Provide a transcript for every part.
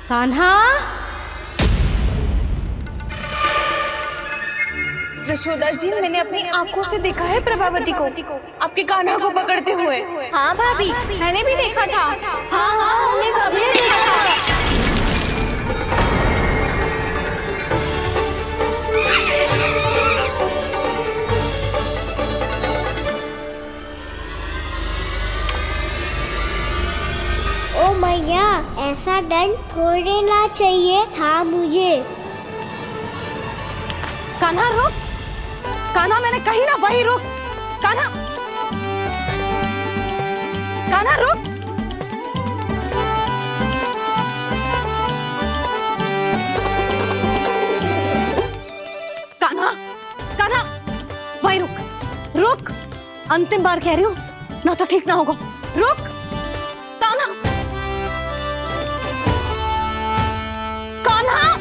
कान्हा। जशोदा जी, मैंने अपनी आंखों से देखा है प्रभावती को आपके कान्हा को पकड़ते हुए। हाँ भाभी, मैंने भी देखा था। हाँ हाँ, हमने सभी देखा था। ओ मैया, ऐसा दंड थोड़े ना चाहिए था मुझे। कान्हा रुक, कान्हा मैंने कही ना वही रुक। कान्हा, कान्हा रुक। कान्हा, कान्हा वही रुक, रुक। अंतिम बार कह रही हूँ, ना तो ठीक ना होगा। रुक कान्हा, कान्हा।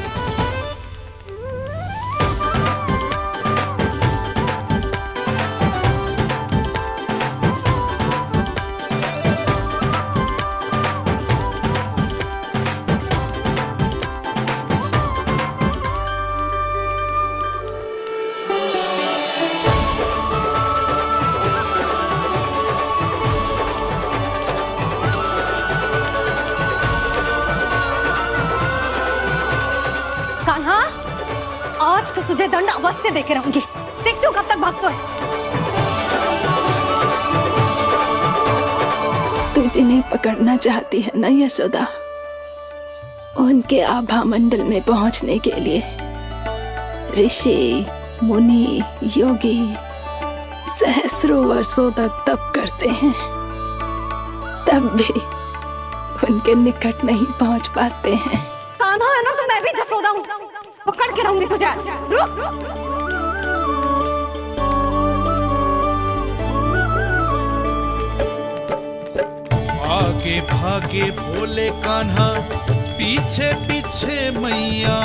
कान्हा, आज तो तुझे दंड अवश्य देके रहूंगी। देखती हूँ कब तक भागता है। तू जिन्हें पकड़ना चाहती है ना यशोदा, उनके आभा मंडल में पहुंचने के लिए ऋषि, मुनि, योगी सहस्रों वर्षों तक तप करते हैं, तब भी उनके निकट नहीं पहुंच पाते हैं। कान्हा है ना, तो मैं भी जसोदा हूँ, पकड़ के रहूंगी तुझे। रुक। आगे भागे भोले कान्हा, पीछे पीछे मैया,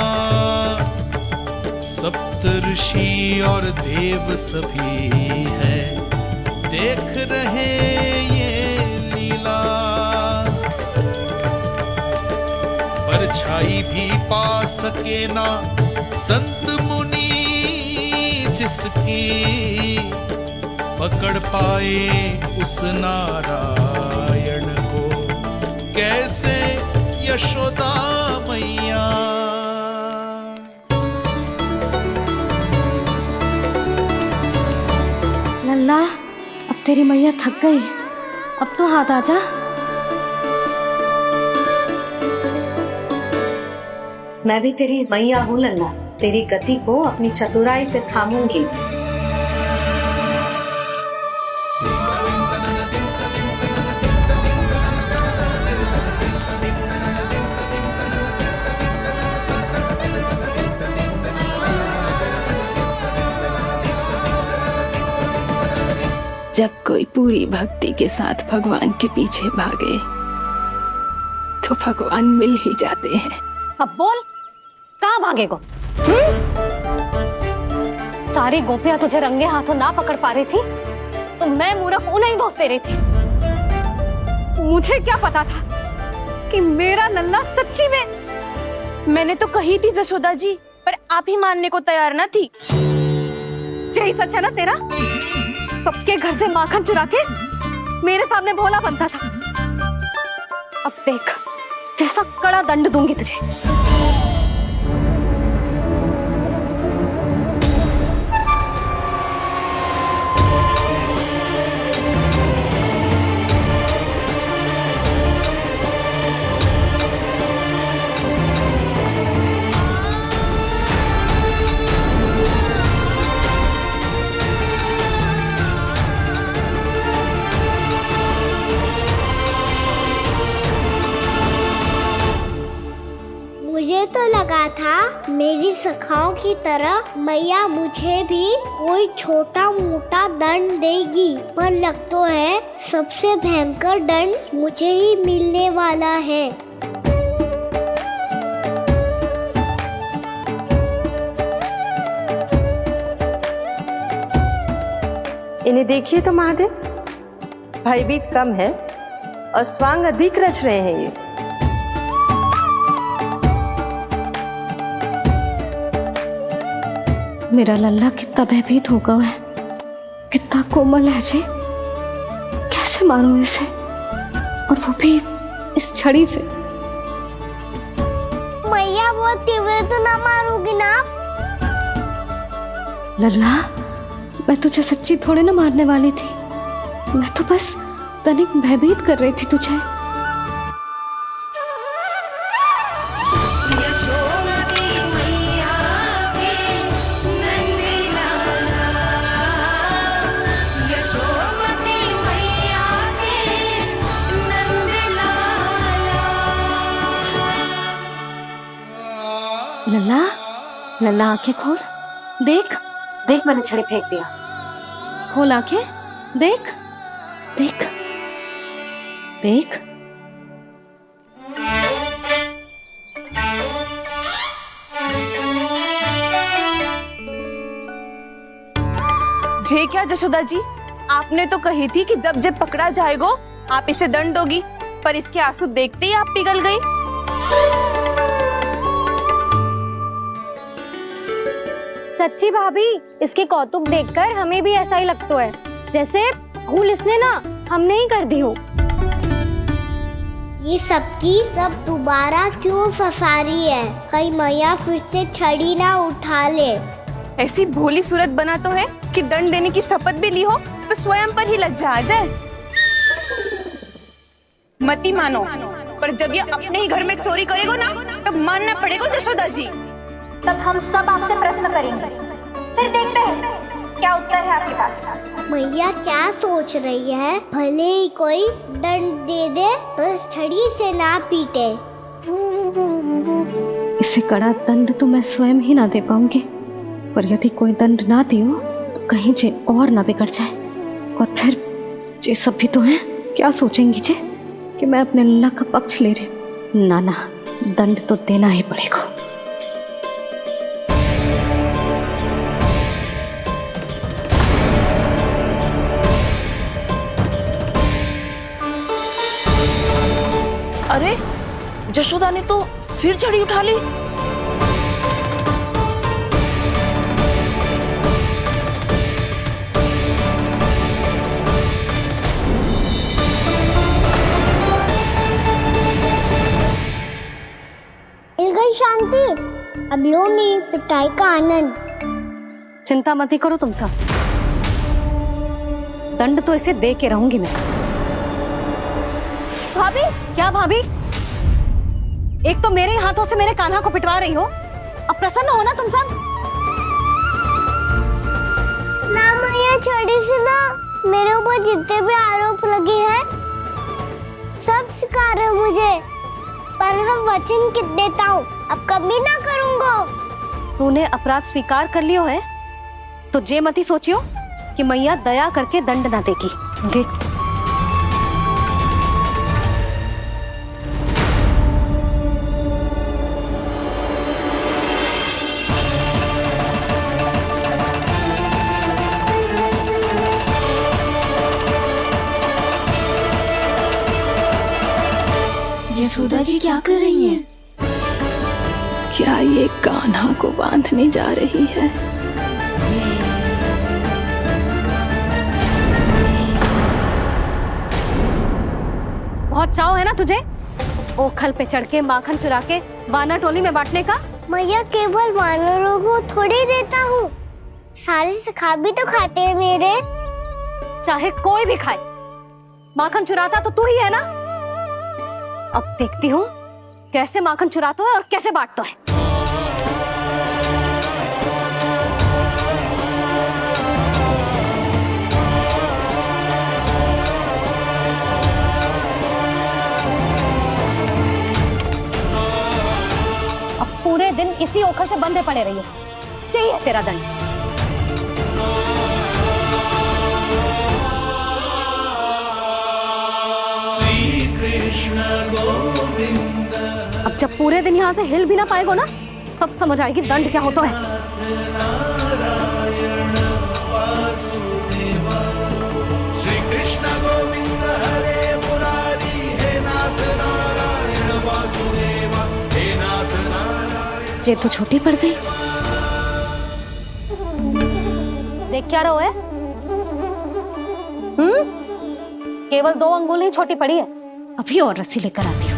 सप्तऋषि और देव सभी है देख रहे ये लीला। परछाई भी पा सके ना संत मुनि जिसकी, पकड़ पाए उस नारायण को कैसे यशोदा मैया। लल्ला, अब तेरी मैया थक गई, अब तो हाथ आजा। मैं भी तेरी मैया हूँ लल्ला, तेरी गति को अपनी चतुराई से थामूंगी। जब कोई पूरी भक्ति के साथ भगवान के पीछे भागे तो भगवान मिल ही जाते हैं। अब बोल, कहाँ भागेगा? सारी गोपियां तुझे रंगे हाथों ना पकड़ पा रही थी, तो मैं मूर्ख उन्हें ही दोष दे रही थी। मुझे क्या पता था कि मेरा लल्ला सच्ची में। मैंने तो कही थी जशोदा जी, पर आप ही मानने को तैयार न थी। यही सच है ना तेरा? सबके घर से माखन चुरा के मेरे सामने भोला बनता था। अब देख कैसा कड़ा दंड दूंगी तुझे। मुझे तो लगा था मेरी सखाओं की तरह मैया मुझे भी कोई छोटा मोटा दंड देगी, पर लग तो है सबसे भयंकर दंड मुझे ही मिलने वाला है। इन्हें देखिए तो महादेव, भयभीत कम है और स्वांग अधिक रच रहे हैं ये। मेरा लल्ला कितना भयभीत होगा है, कितना कोमल है जी। कैसे मारूं इसे, और वो भी इस छड़ी से। मैया बहुत तीव्र तो ना मारोगी ना? लल्ला, मैं तुझे सच्ची थोड़े ना मारने वाली थी, मैं तो बस तनिक भयभीत कर रही थी तुझे। लल्ला, लल्ला आंखें खोल, देख देख मैंने छड़ी फेंक दिया। खोल आंखें, देख देख देख। जे क्या जशोदा जी, आपने तो कही थी कि जब पकड़ा जाएगा आप इसे दंड दोगी, पर इसके आंसू देखते ही आप पिघल गई। सच्ची भाभी, इसके कौतुक देखकर हमें भी ऐसा ही लगता है, जैसे भूल इसने ना हमने ही कर दी हो। ये सबकी सब दोबारा क्यों फंसा रही है? कहीं मैया फिर से छड़ी ना उठा ले। ऐसी भोली सूरत बना तो है कि दंड देने की शपथ भी ली हो तो स्वयं पर ही लज्जा आ जाए। मती मानो, पर जब ये अपने ही घर में चोरी करेगा ना, तब मानना पड़ेगा जशोदा जी। तब हम सब आपसे प्रश्न करेंगे, फिर देखते हैं क्या उत्तर है आपके पास। मैया क्या सोच रही है? भले ही कोई दंड दे दे, बस छड़ी से ना पीटे। इसे कड़ा दंड तो मैं स्वयं ही ना दे पाऊंगी, पर यदि कोई दंड ना दियो तो कहीं जे और ना बिगड़ जाए, और फिर जे सब भी तो हैं, क्या सोचेंगी जे कि मैं अपने लल्ला का पक्ष ले रही। ना ना, दंड तो देना ही पड़ेगा। अरे जशोदा ने तो फिर छड़ी उठा ली। मिल गई शांति, अब लो मेरी पिटाई का आनंद। चिंता मत ही करो तुम सब, दंड तो इसे दे के रहूंगी मैं। भाभी, क्या भाभी? एक तो मेरे हाथों से मेरे कान्हा को पिटवा रही हो, अब प्रसन्न हो ना तुम सब? ना मैया, छड़ी से ना मेरे ऊपर जितने भी आरोप लगे हैं सब स्वीकार है मुझे, पर मैं वचन कित देता हूँ, अब कभी ना करूँगा। तूने अपराध स्वीकार कर लियो है तो जे मती सोचियो कि मैया दया करके दंड ना देगी। देख यशोदा जी क्या कर रही हैं? क्या ये कान्हा को बांधने जा रही है? बहुत चाव है ना तुझे ओखल पे चढ़ के माखन चुरा के वानर टोली में बांटने का? मैया, केवल वानरों को थोड़ी देता हूँ, सारे सखा भी तो खाते हैं मेरे। चाहे कोई भी खाए, माखन चुराता तो तू ही है ना। अब देखती हूँ कैसे माखन चुराता है और कैसे बांटता है। अब पूरे दिन इसी ओखल से बंधे पड़े रहिए, चाहिए तेरा दंड। अब जब पूरे दिन यहाँ से हिल भी ना पाएगो ना, तब समझ आएगी दंड क्या होता है। श्री कृष्ण गोविंद हरे मुरारी, हे नाथ नारायण वासुदेवा, हे नाथ नारायण। जे तो छोटी पड़ गई, देख क्या रहो है? केवल 2 अंगुल ही छोटी पड़ी है। अभी और रस्सी लेकर आती हूँ।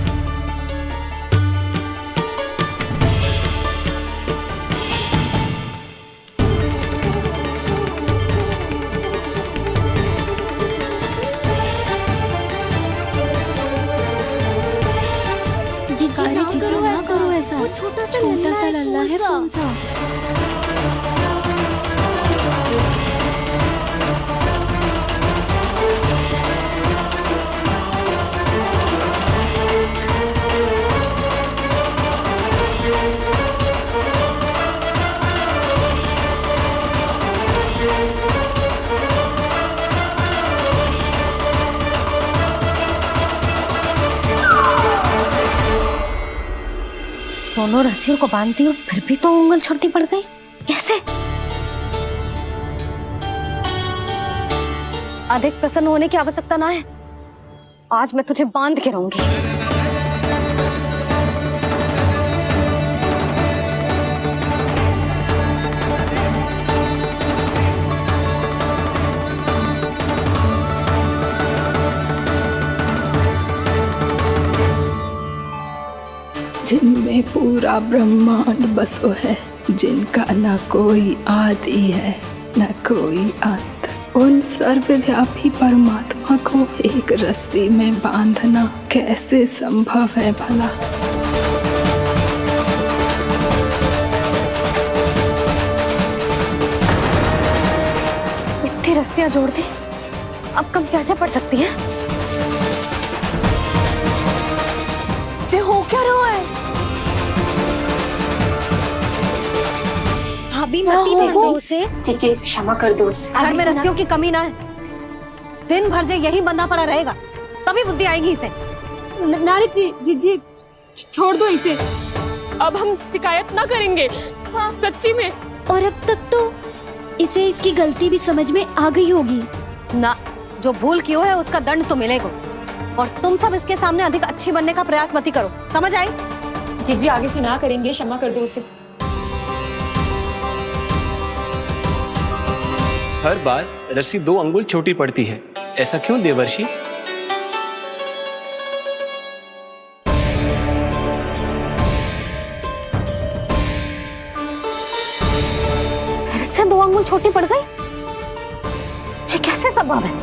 ना करो ऐसा। छोटा सा लल्ला है कौन सा? दोनों रस्सियों को बांधती हूँ, फिर भी तो उंगल छोटी पड़ गई। कैसे? अधिक प्रसन्न होने की आवश्यकता ना है। आज मैं तुझे बांध के रहूंगी। जिनमें पूरा ब्रह्मांड बसो है, जिनका न कोई आदि है न कोई अंत, उन सर्वव्यापी परमात्मा को एक रस्सी में बांधना कैसे संभव है भला? इतनी रस्सियां जोड़ दी, अब कम कैसे पड़ सकती हैं? जे हो क्या रहा है? भाभी मती भेजो उसे। जी क्षमा कर दो उसे। घर में रस्सियों की कमी ना है। दिन भर जे यही बंधा पड़ा रहेगा, तभी बुद्धि आएगी इसे। नारी जी छोड़ दो इसे। अब हम शिकायत ना करेंगे। सच्ची में। और अब तक तो इसे इसकी गलती भी समझ में आ गई होगी ना। जो भूल की है उसका दंड तो मिलेगा। और तुम सब इसके सामने अधिक अच्छी बनने का प्रयास मत करो, समझ आई? जी आगे से ना करेंगे, क्षमा कर दो उसे। हर बार रस्सी 2 अंगुल छोटी पड़ती है, ऐसा क्यों देवर्षि? फिर से 2 अंगुल छोटी पड़ गई? ये कैसे संभव है?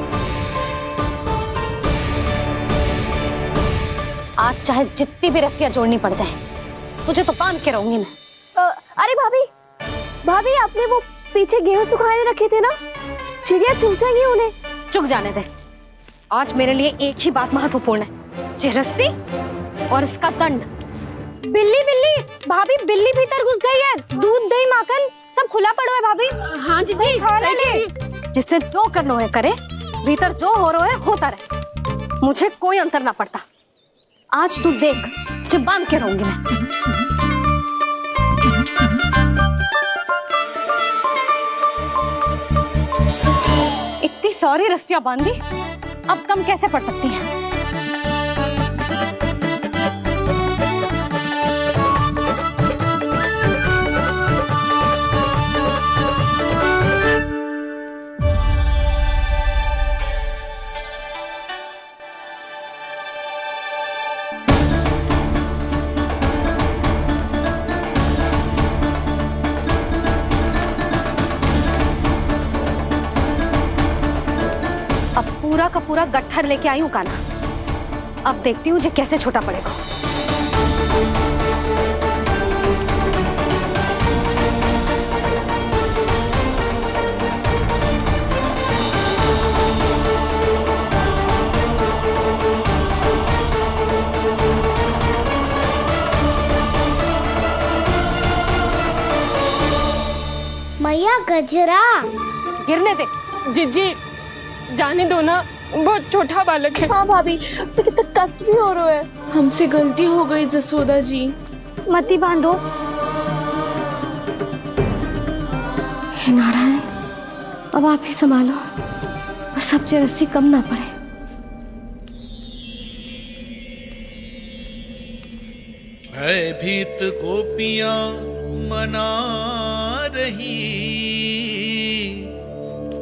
आज चाहे जितनी भी रस्सियां जोड़नी पड़ जाए, तुझे तो बांध के रहूंगी मैं। अरे भाभी आपने वो पीछे गेहूं सुखाने रखे थे ना, चिड़िया चुग जाएंगी उन्हें। चुक जाने दे। आज मेरे लिए एक ही बात महत्वपूर्ण है, ये रस्सी और इसका दंड। बिल्ली भाभी, बिल्ली भीतर घुस गई है। दूध दही माखन सब खुला पड़ा है भाभी। हाँ जी जिससे जो करना है करे, भीतर जो हो रहा है होता रहे, मुझे कोई अंतर ना पड़ता। आज तू देख, तुझे बांध के रहूंगी मैं। इतनी सारी रस्सियां बांधी, अब कम कैसे पड़ सकती हैं? पूरा का पूरा गट्ठर लेके आई हूँ कान्हा। अब देखती हूँ जे कैसे छोटा पड़ेगा। मैया गजरा गिरने दे। जी जाने दो ना, बहुत छोटा बालक है। हाँ भाभी, उसे कितना कष्ट भी हो रहा है। हमसे गलती हो गई जसोदा जी। मती बांधो। हे नारायण, अब आप ही संभालो, बस अब जे रस्सी कम ना पड़े। भयभीत गोपियां मना रही,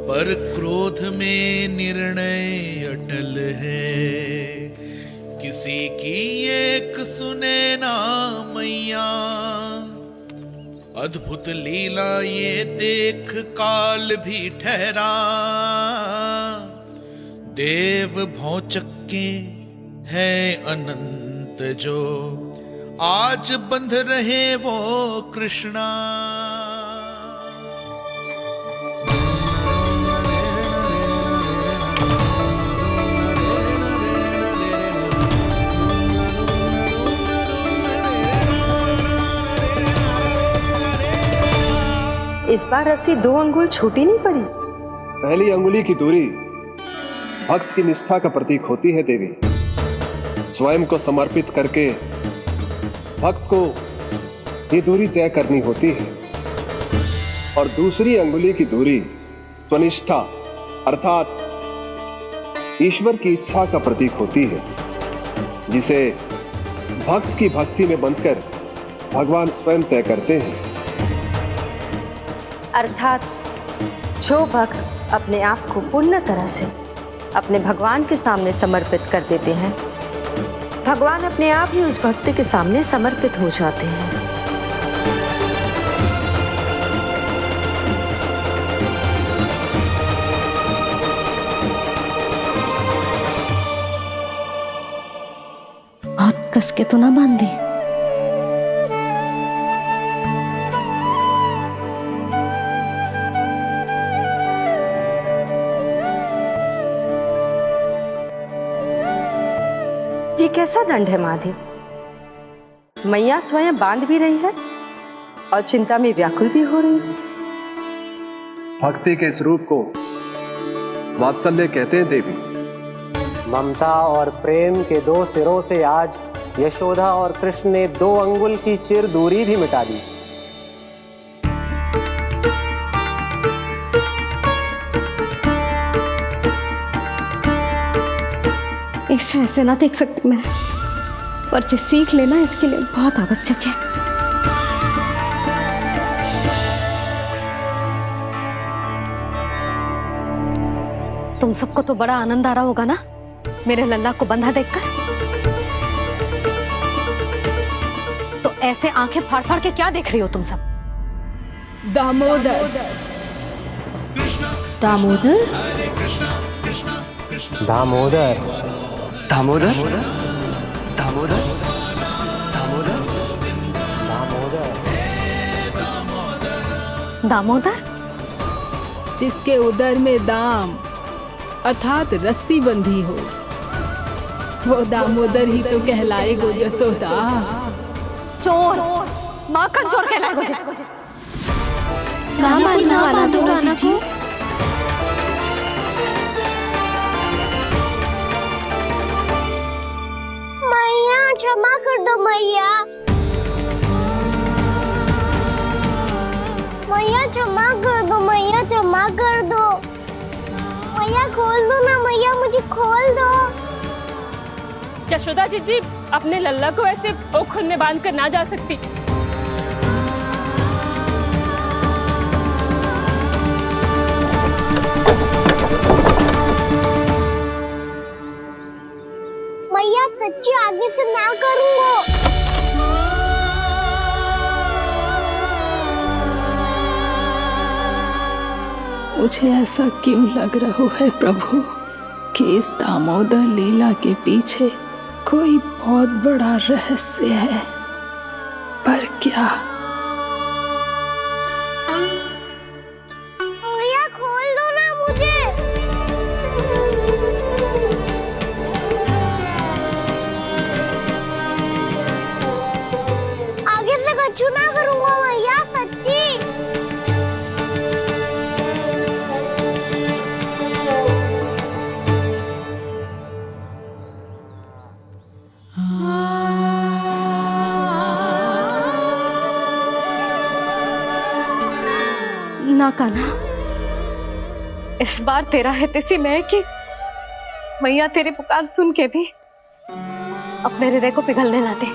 पर क्रोध में निर्णय अटल है, किसी की एक सुने ना मैया। अद्भुत लीला ये देख काल भी ठहरा, देव भौचक्के है अनंत जो, आज बंध रहे वो कृष्णा। इस बार रस्सी 2 अंगुल छोटी नहीं पड़ी। पहली अंगुली की दूरी भक्त की निष्ठा का प्रतीक होती है देवी। स्वयं को समर्पित करके भक्त को ये दूरी तय करनी होती है। और दूसरी अंगुली की दूरी स्वनिष्ठा अर्थात ईश्वर की इच्छा का प्रतीक होती है, जिसे भक्त की भक्ति में बंधकर भगवान स्वयं तय करते हैं। अर्थात जो भक्त अपने आप को पूर्ण तरह से अपने भगवान के सामने समर्पित कर देते हैं, भगवान अपने आप ही उस भक्त के सामने समर्पित हो जाते हैं। बहुत कस के तो ना बांधी। ये कैसा दंड है माधे? मैया स्वयं बांध भी रही है और चिंता में व्याकुल भी हो रही है। भक्ति के स्वरूप को वात्सल्य कहते हैं देवी। ममता और प्रेम के 2 सिरों से आज यशोदा और कृष्ण ने 2 अंगुल की चिर दूरी भी मिटा दी। इसे ऐसे ना देख सकती मैं, पर जो सीख लेना इसके लिए बहुत आवश्यक है। तुम सबको तो बड़ा आनंद आ रहा होगा ना मेरे लल्ला को बंधा देखकर। तो ऐसे आंखें फाड़ फाड़ के क्या देख रही हो तुम सब? दामोदर। दामोदर? दामोदर। दामोदर? दामोदर? दामोदर? जिसके उदर में दाम अर्थात रस्सी बंधी हो, वो दामोदर ही तो कहलाएगो जसोदा। चोर, माखन चोर कहलाएगो। ना मारना वाला तो राना को। मैया क्षमा कर दो मैया। मैया क्षमा कर दो, मैया क्षमा कर दो। मैया खोल दो ना मैया, मुझे खोल दो। यशोदा जी अपने लल्ला को ऐसे ओखल में बांध कर ना जा सकती। मैया सच्ची आगे से ना करूंगा। मुझे ऐसा क्यों लग रहा है प्रभु कि इस दामोदर लीला के पीछे कोई बहुत बड़ा रहस्य है, पर क्या? मैया खोल दो ना मुझे। आगे से कछु ना करूंगा मैया, सच्ची। ना कान्हा, इस बार तेरा है तेसी मैं कि मैया तेरी पुकार सुन के भी अपने हृदय को पिघलने ना दे।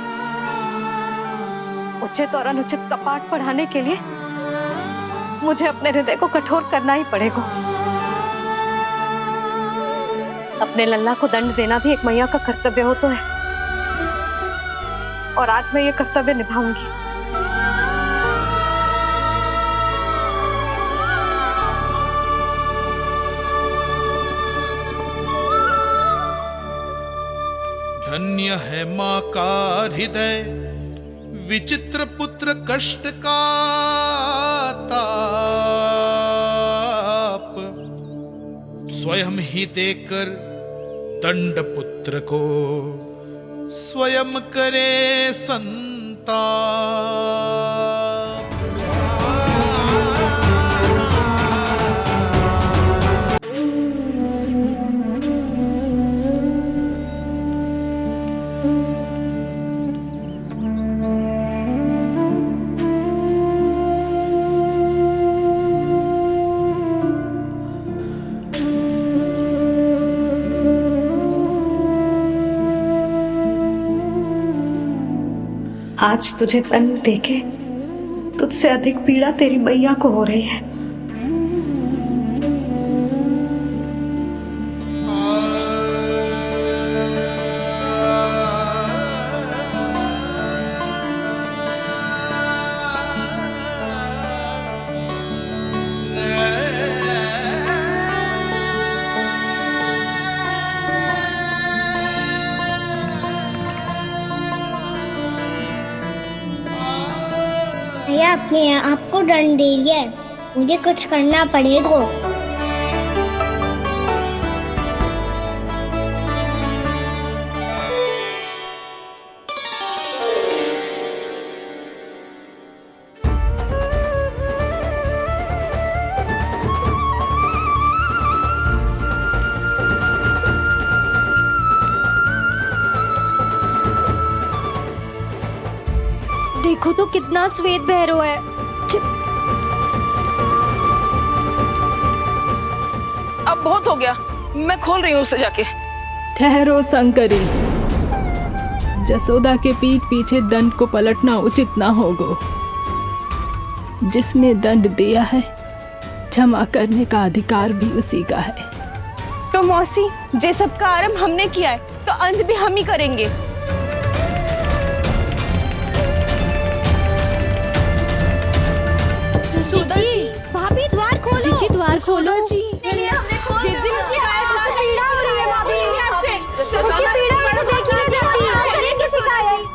उचित और अनुचित का पाठ पढ़ाने के लिए मुझे अपने हृदय को कठोर करना ही पड़ेगा। अपने लल्ला को दंड देना भी एक मैया का कर्तव्य हो तो है, और आज मैं ये कर्तव्य निभाऊंगी। धन्य है माँ का हृदय, विचित्र पुत्र कष्ट का ताप, स्वयं ही देकर दंड पुत्र को स्वयं करे संताप। आज तुझे दंड देके तुझसे अधिक पीड़ा तेरी मैया को हो रही है। भैया अपने आप को दंड दे दिया है, मुझे कुछ करना पड़ेगा। देखो तो कितना श्वेत भैरव है। अब बहुत हो गया, मैं खोल रही हूँ उसे जाके। ठहरो शंकरी, जसोदा के पीठ पीछे दंड को पलटना उचित ना होगा। जिसने दंड दिया है क्षमा करने का अधिकार भी उसी का है। तो मौसी, जे सब का आरंभ हमने किया है तो अंत भी हम ही करेंगे। जसोदा जी, भाभी द्वार खोलो। जी द्वार खोलो जी।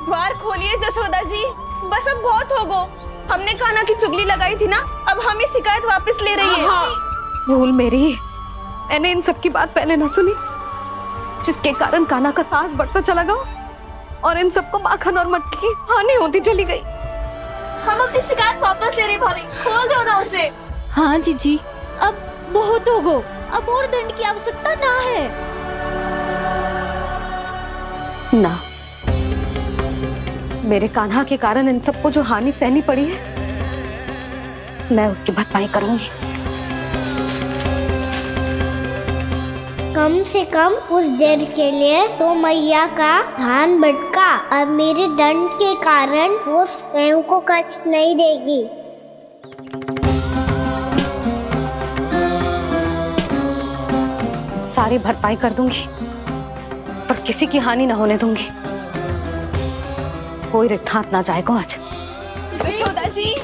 द्वार खोलिए जसोदा जी, बस अब बहुत हो गो। हमने कान्हा की चुगली लगाई थी ना, अब हम ही शिकायत वापस ले रही है। भूल मेरी, मैंने इन सब की बात पहले ना सुनी, जिसके कारण कान्हा का साहस बढ़ता चला गया और इन सबको माखन और मटकी की हानि होती चली गई। हम अपनी शिकायत वापस ले रहे भाभी, खोल दो ना उसे। हाँ जीजी, अब बहुत हो गो, अब और दंड की आवश्यकता ना है। ना, मेरे कान्हा के कारण इन सबको जो हानि सहनी पड़ी है, मैं उसकी भरपाई करूंगी। कम से कम कुछ देर के लिए तो मैया का ध्यान भटका, अब मेरे दंड के कारण वो स्वयं को कष्ट नहीं देगी। सारी भरपाई कर दूंगी, पर किसी की हानि न होने दूंगी। कोई रिक्त हाथ ना जाएगा आज। जसोदा जी,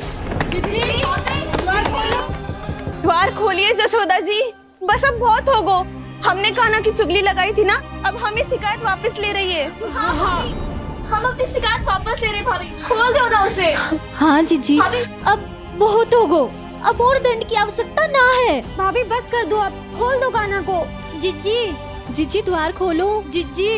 द्वार खोलिए जसोदा जी, बस अब बहुत हो गो। हमने कान्हा की चुगली लगाई थी ना, अब हम ही शिकायत वापस ले रही है। हम अपनी शिकायत वापस ले रहे भाभी, खोल दो ना उसे। हाँ जीजी, अब बहुत हो गो, अब और दंड की आवश्यकता ना है। भाभी बस कर दो, अब खोल दो कान्हा को। जीजी, जीजी द्वार खोलो। जीजी,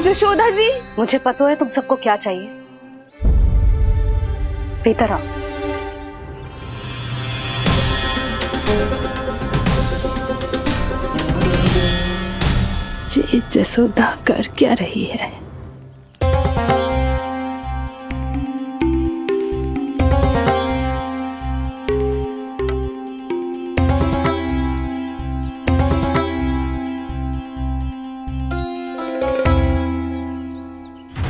जसोदा जी, मुझे पता है तुम सबको क्या चाहिए। भीतर आओ। ये जसोदा कर क्या रही है?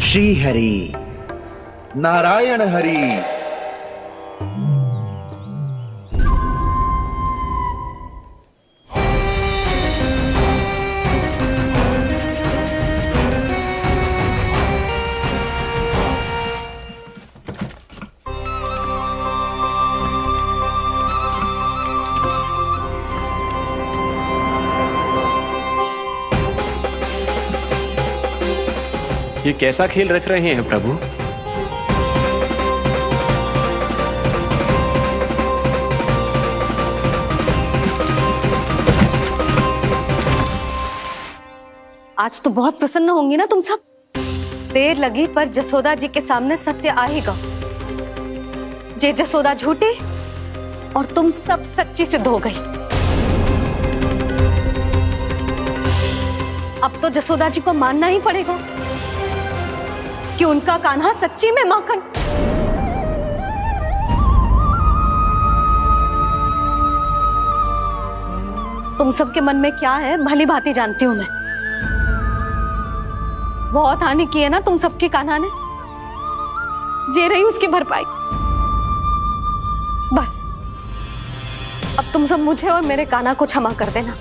श्री हरि, नारायण हरि, ये कैसा खेल रच रहे हैं प्रभु? आज तो बहुत प्रसन्न होंगी ना तुम सब। देर लगी पर जसोदा जी के सामने सत्य आएगा। जे जसोदा झूठी और तुम सब सच्ची सिद्ध हो गई। अब तो जसोदा जी को मानना ही पड़ेगा कि उनका कान्हा सच्ची में माखन। तुम सबके मन में क्या है भली भांति जानती हूं मैं। बहुत हानि की है ना तुम सबके कान्हा ने। जे रही उसकी भरपाई। बस अब तुम सब मुझे और मेरे कान्हा को क्षमा कर देना।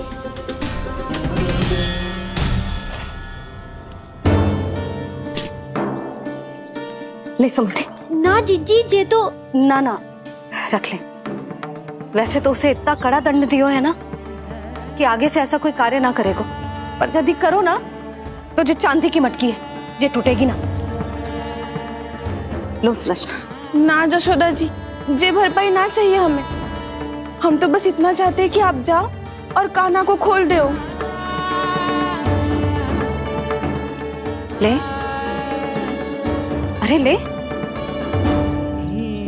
ले सुमति। ना जीजी, जे तो ना ना रख ले। वैसे तो उसे इतना कड़ा दंड दियो है ना कि आगे से ऐसा कोई कार्य ना करेगा। पर यदि करो ना तो जो चांदी की मटकी है जे टूटेगी ना। लो सुलक्षणा। ना जशोदा जी, जे भरपाई ना चाहिए हमें। हम तो बस इतना चाहते हैं कि आप जाओ और कान्हा को खोल दो। ले, अरे ले।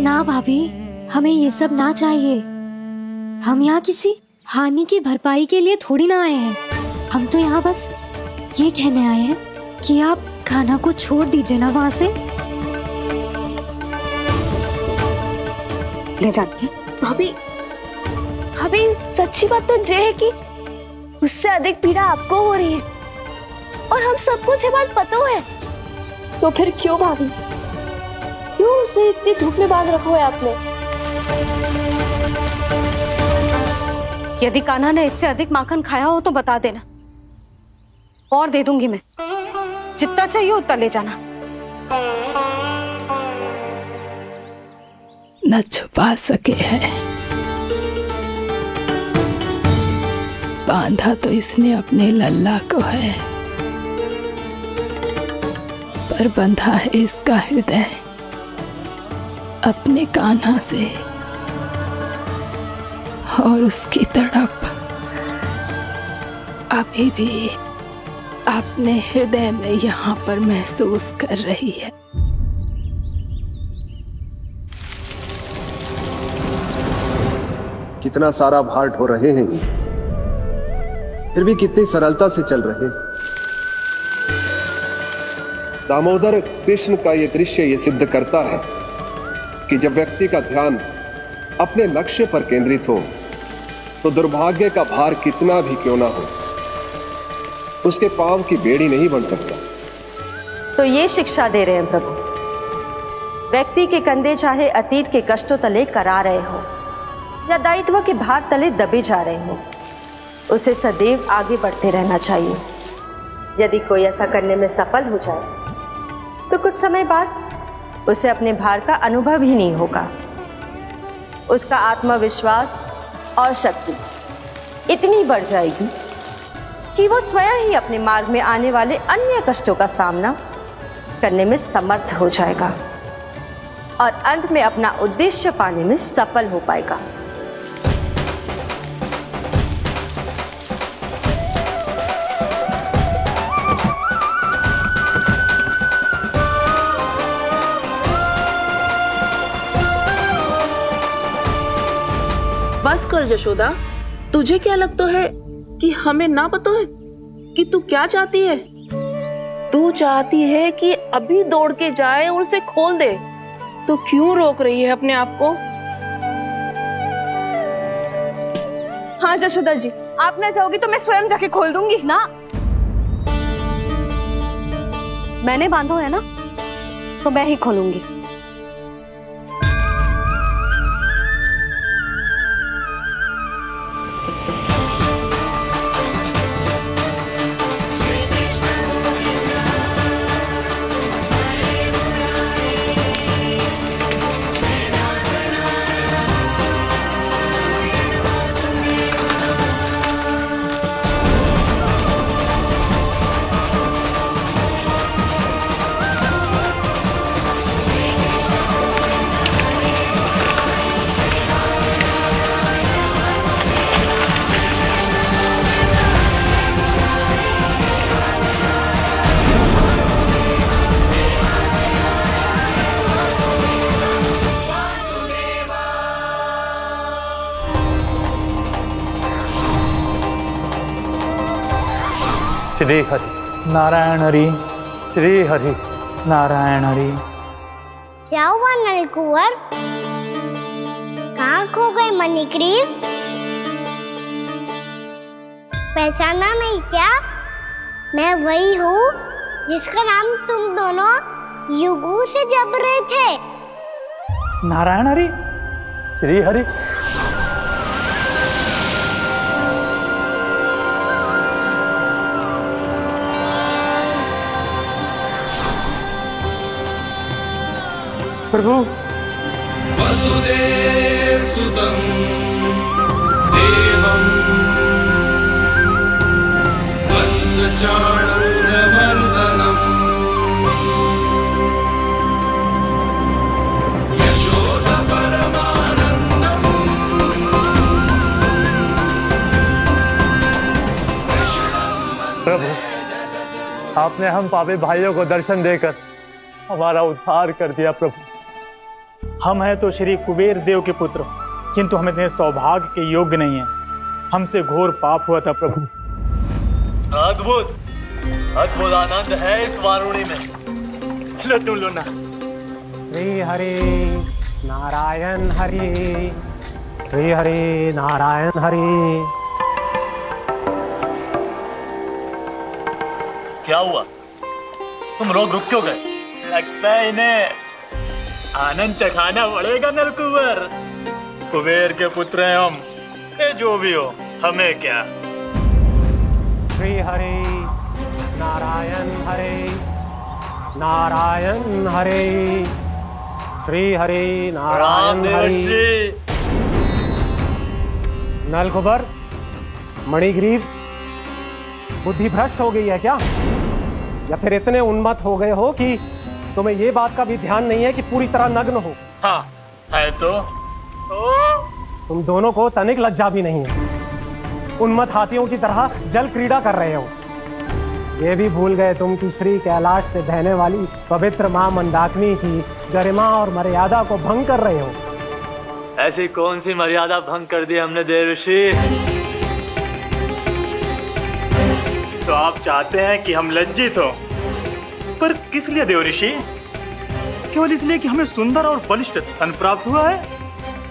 ना भाभी, हमें ये सब ना चाहिए। हम यहाँ किसी हानि की भरपाई के लिए थोड़ी ना आए हैं। हम तो यहाँ बस ये कहने आए हैं कि आप कान्हा को छोड़ दीजिए ना वहाँ से। ले जाती भाभी, भाभी सच्ची बात तो ये है कि उससे अधिक पीड़ा आपको हो रही है और हम सबको ये बात पता है। तो फिर क्यों भाभी, क्यों उसे इतनी धूप में बांध रखा है आपने? यदि कान्हा ने इससे अधिक माखन खाया हो तो बता देना और दे दूंगी मैं। जितना चाहिए उतना ले जाना। न छुपा सके हैं। बांधा तो इसने अपने लल्ला को है, पर बंधा है इसका हृदय अपने कान्हा से। और उसकी तड़प अभी भी अपने हृदय में यहाँ पर महसूस कर रही है। कितना सारा भार ढो रहे हैं, फिर भी कितनी सरलता से चल रहे हैं। दामोदर कृष्ण का ये दृश्य ये सिद्ध करता है कि जब व्यक्ति का ध्यान अपने लक्ष्य पर केंद्रित हो तो दुर्भाग्य का भार कितना भी क्यों ना हो, उसके पांव की बेड़ी नहीं बन सकता। तो ये शिक्षा दे रहे हैं प्रभु। व्यक्ति के कंधे चाहे अतीत के कष्टों तले करा रहे हो या दायित्व के भार तले दबे जा रहे हो, उसे सदैव आगे बढ़ते रहना चाहिए। यदि कोई ऐसा करने में सफल हो जाए तो कुछ समय बाद उसे अपने भार का अनुभव ही नहीं होगा। उसका आत्मविश्वास और शक्ति इतनी बढ़ जाएगी कि वो स्वयं ही अपने मार्ग में आने वाले अन्य कष्टों का सामना करने में समर्थ हो जाएगा और अंत में अपना उद्देश्य पाने में सफल हो पाएगा। बस कर जशोदा, तुझे क्या लगता है कि हमें ना पता है कि तू क्या चाहती है? तू चाहती है कि अभी दौड़ के जाए और उसे खोल दे, तो क्यों रोक रही है अपने आप को? हाँ जशोदा जी, आप ना जाओगी तो मैं स्वयं जाके खोल दूंगी। ना, मैंने बांधो है ना तो मैं ही खोलूंगी। श्री हरि नारायण हरि, श्री हरि नारायण हरि। क्या हुआ नलकुंवर? कहाँ खो गए मणिग्रीव? पहचाना नहीं क्या? मैं वही हूँ जिसका नाम तुम दोनों युगों से जप रहे थे। नारायण हरि, श्री हरि। प्रभु वसुदेव सुतं देवं वंशचाणूरमर्दनम् यशोदा परमानन्दम्। प्रभु, आपने हम पापी भाइयों को दर्शन देकर हमारा उद्धार कर दिया। प्रभु, हम हैं तो श्री कुबेर देव के पुत्र, किंतु हम इतने सौभाग्य के योग्य नहीं हैं। हमसे घोर पाप हुआ था। प्रभु, अद्भुत अद्भुत आनंद है इस वारुणी में। लो तुम लो ना। श्री हरि नारायण हरि, श्री हरि नारायण हरि। क्या हुआ? तुम लोग रुक क्यों गए? लगता है इन्हें आनंद चखाना पड़ेगा नलकुंवर। कुबेर के पुत्र हैं हम, ये जो भी हो हमें क्या। श्री हरि नारायण हरि, नारायण हरि, श्री हरि नारायण हरि। नलकुबर, मणिग्रीव, बुद्धि भ्रष्ट हो गई है क्या? या फिर इतने उन्मत्त हो गए हो कि तुम्हें ये बात का भी ध्यान नहीं है कि पूरी तरह नग्न हो? हाँ है तो। तुम दोनों को तनिक लज्जा भी नहीं है। उन्मत्त हाथियों की तरह जल क्रीड़ा कर रहे हो। ये भी भूल गए तुम कि श्री कैलाश से बहने वाली पवित्र मां मंदाकिनी की गरिमा और मर्यादा को भंग कर रहे हो। ऐसी कौन सी मर्यादा भंग कर दी हमने देव ऋषि? तो आप चाहते हैं कि हम लज्जित हो, पर किस लिए देव ऋषि? केवल इसलिए कि हमें सुंदर और बलिष्ठ धन प्राप्त हुआ है,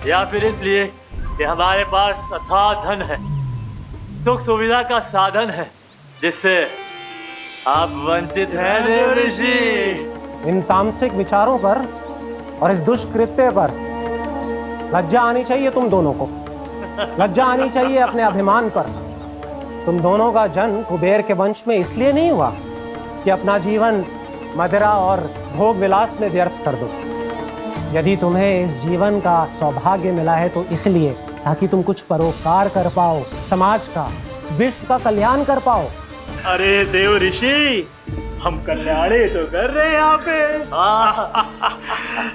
या फिर इसलिए कि हमारे पास अथाह धन है, सुख सुविधा का साधन है, जिससे आप वंचित हैं देव ऋषि? इन तामसिक विचारों पर और इस दुष्कृत्य पर लज्जा आनी चाहिए तुम दोनों को। लज्जा आनी चाहिए अपने अभिमान पर। तुम दोनों का जन्म कुबेर के वंश में इसलिए नहीं हुआ कि अपना जीवन मदिरा और भोग विलास में व्यर्थ कर दो। यदि तुम्हें इस जीवन का सौभाग्य मिला है तो इसलिए ताकि तुम कुछ परोपकार कर पाओ, समाज का, विश्व का कल्याण कर पाओ। अरे देव ऋषि, हम कल्याणी तो कर रहे हैं यहाँ पे।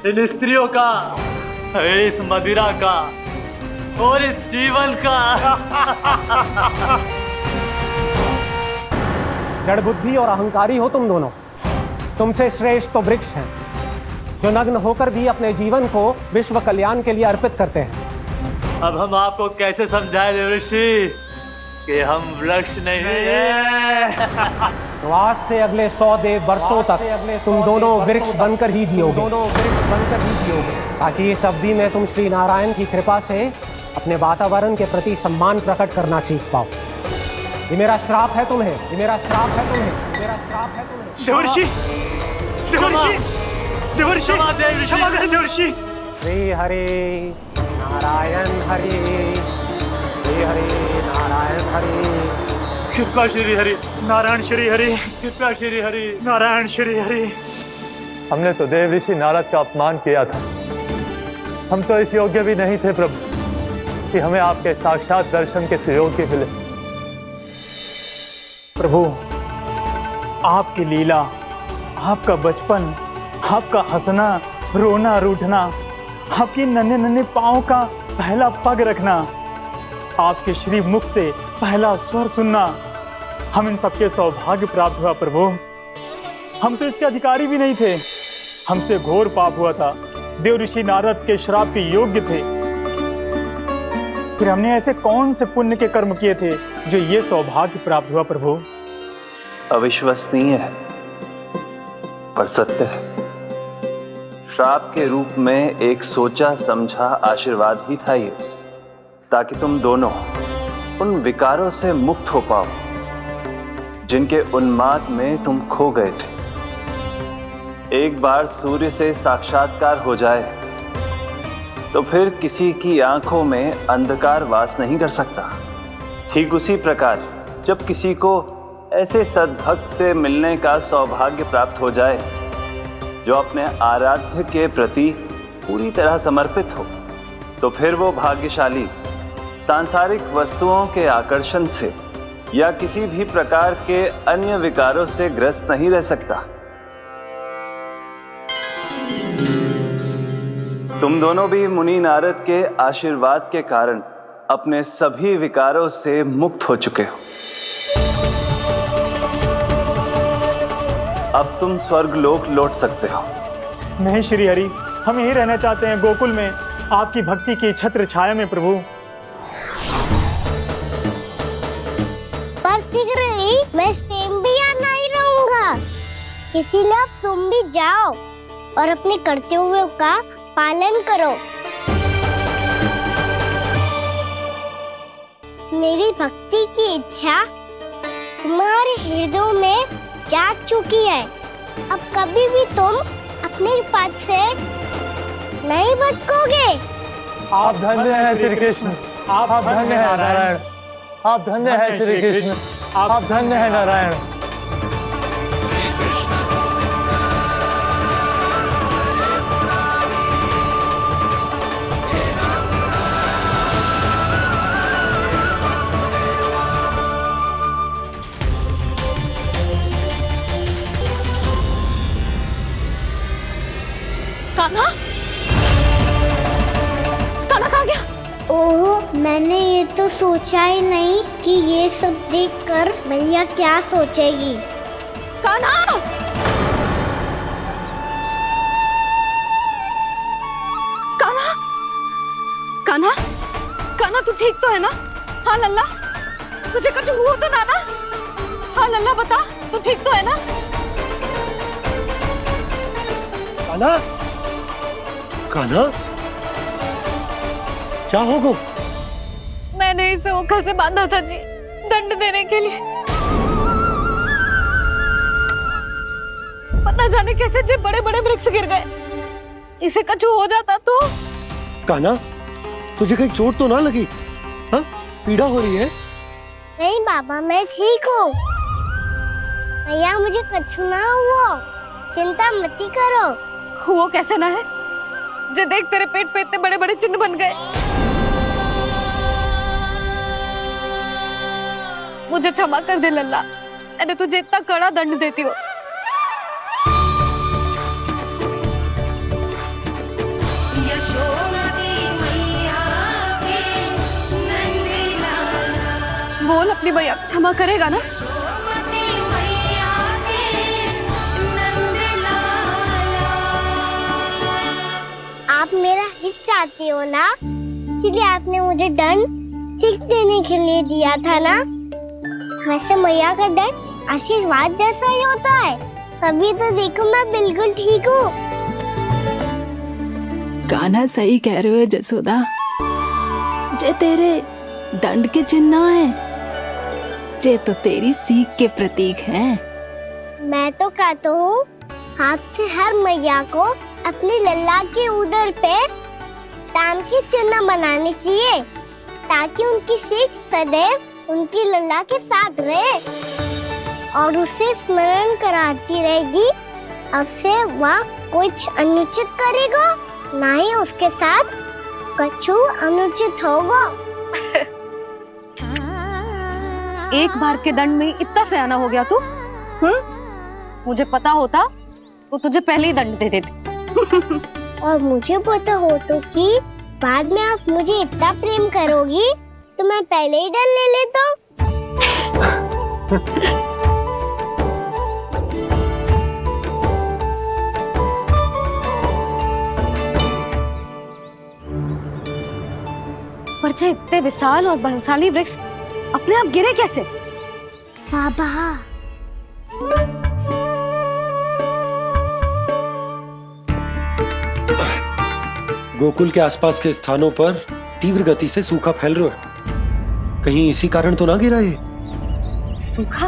इन स्त्रियों का, इस मदिरा का और इस जीवन का। जड़ बुद्धि और अहंकारी हो तुम दोनों। तुमसे श्रेष्ठ तो वृक्ष हैं, जो नग्न होकर भी अपने जीवन को विश्व कल्याण के लिए अर्पित करते हैं। अब हम आपको कैसे समझाएं देव ऋषि कि हम वृक्ष नहीं हैं? तो आज से अगले 100 वर्षों तक तुम दोनों वृक्ष बनकर ही जियोगे। ताकि इस अवधि में तुम श्री नारायण की कृपा से अपने वातावरण के प्रति सम्मान प्रकट करना सीख पाओ। ये मेरा श्राप है तुम्हें, ये मेरा श्राप है तुम्हें, मेरा श्राप है तुम्हें। देवर्षि, देवर्षि, देवर्षि, क्षमा करें देवर्षि। श्री हरि नारायण हरि, श्री हरि नारायण हरि। कृपा श्री हरि नारायण, श्री हरि कृपा, श्री हरि नारायण, श्री हरि। हमने तो देव ऋषि नारद का अपमान किया था। हम तो इस योग्य भी नहीं थे प्रभु कि हमें आपके साक्षात दर्शन के सुयोग्य मिले। प्रभु, आपकी लीला, आपका बचपन, आपका हंसना, रोना, रूठना, आपके नन्हे नन्हे पाँव का पहला पग रखना, आपके श्री मुख से पहला स्वर सुनना, हम इन सबके सौभाग्य प्राप्त हुआ प्रभु। हम तो इसके अधिकारी भी नहीं थे। हमसे घोर पाप हुआ था, देव ऋषि नारद के श्राप के योग्य थे। फिर हमने ऐसे कौन से पुण्य के कर्म किए थे जो ये सौभाग्य प्राप्त हुआ प्रभु? अविश्वसनीय है पर सत्य है। श्राप के रूप में एक सोचा समझा आशीर्वाद ही था ये, ताकि तुम दोनों उन विकारों से मुक्त हो पाओ जिनके उन्माद में तुम खो गए थे। एक बार सूर्य से साक्षात्कार हो जाए तो फिर किसी की आंखों में अंधकार वास नहीं कर सकता। ठीक उसी प्रकार जब किसी को ऐसे सद्भक्त से मिलने का सौभाग्य प्राप्त हो जाए जो अपने आराध्य के प्रति पूरी तरह समर्पित हो, तो फिर वो भाग्यशाली सांसारिक वस्तुओं के आकर्षण से या किसी भी प्रकार के अन्य विकारों से ग्रस्त नहीं रह सकता। तुम दोनों भी मुनि नारद के आशीर्वाद के कारण अपने सभी विकारों से मुक्त हो चुके हो। अब तुम स्वर्गलोक लौट सकते हो। नहीं श्री हरि, हम यही रहना चाहते हैं गोकुल में, आपकी भक्ति की छत्र छाया में प्रभु। पर शीघ्र ही मैं सेम्बिया नहीं रहूंगा, इसीलिए अब तुम भी जाओ और अपने कर्तव्यों का पालन करो। मेरी भक्ति की इच्छा तुम्हारे हृदय में जाग चुकी है। अब कभी भी तुम अपने पद से नहीं भटकोगे। आप धन्य हैं श्री कृष्ण, आप धन्य हैं नारायण, आप धन्य हैं श्री कृष्ण, आप धन्य हैं नारायण। कान्हा, कान्हा कहाँ गया? ओह, मैंने ये तो सोचा ही नहीं कि ये सब देखकर भैया क्या सोचेगी। कान्हा! कान्हा! कान्हा! कान्हा, तू ठीक तो है ना? हाँ लल्ला, तुझे कुछ हुआ तो ना? हाँ लल्ला, बता, तू ठीक तो है ना? कान्हा, कान्हा, क्या होगा? मैंने इसे ओखल से बांधा था जी, दंड देने के लिए। पता जाने कैसे जे बड़े बड़े वृक्ष गिर गए। इसे कुछ हो जाता तो? कान्हा, तुझे कहीं चोट तो ना लगी? हाँ, पीड़ा हो रही है? नहीं बाबा, मैं ठीक हूँ। भैया, मुझे कुछ ना हुआ, चिंता मत करो। वो कैसे ना है? जे देख, तेरे पेट पे इतने बड़े बड़े चिन्ह बन गए। मुझे क्षमा कर दे लल्ला, मैंने तुझे इतना कड़ा दंड देती हूँ। बोल, अपनी भैया क्षमा करेगा ना? आप मेरा हित चाहते हो ना, इसलिए आपने मुझे दंड सीख देने के लिए दिया था ना। वैसे मैया का दंड आशीर्वाद जैसा ही होता है, तभी तो देखो मैं बिल्कुल ठीक हूँ। कान्हा, सही कह रहे हो जसोदा, जे तेरे दंड के चिन्ह है, जे तो तेरी सीख के प्रतीक हैं। मैं तो कहता हूँ, हाथ से हर मैया को अपने लल्ला के उदर पे ताम के चिन्ह बनाने चाहिए, ताकि उनकी सीख सदैव उनकी लल्ला के साथ रहे और उसे स्मरण कराती रहेगी। अब से वह कुछ अनुचित करेगा, ना ही उसके साथ कुछ अनुचित होगा। एक बार के दंड में इतना सयाना हो गया तू? मुझे पता होता तो तुझे पहले ही दंड दे देती। और मुझे पता हो तो कि बाद में आप मुझे इतना प्रेम करोगी तो मैं पहले ही दंड ले लेता। पर जे इतने विशाल और बलशाली वृक्ष अपने आप गिरे कैसे? बाबा, गोकुल के आसपास के स्थानों पर तीव्र गति से सूखा फैल रहा है। कहीं इसी कारण तो ना गिरा ये? सूखा?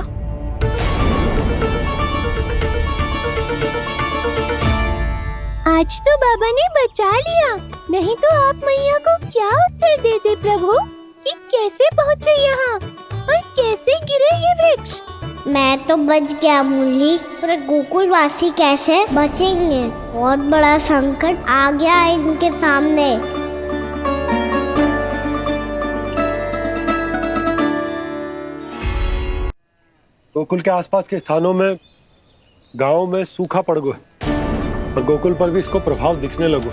आज तो बाबा ने बचा लिया, नहीं तो आप मैया को क्या उत्तर देते प्रभु कि कैसे पहुँचे यहाँ और कैसे गिरे ये वृक्ष। मैं तो बच गया मुरली, पर गोकुल वासी कैसे बचेंगे? बहुत बड़ा संकट आ गया है इनके सामने। गोकुल के आसपास के स्थानों में, गांवों में सूखा पड़ गया और गोकुल पर भी इसको प्रभाव दिखने लगो।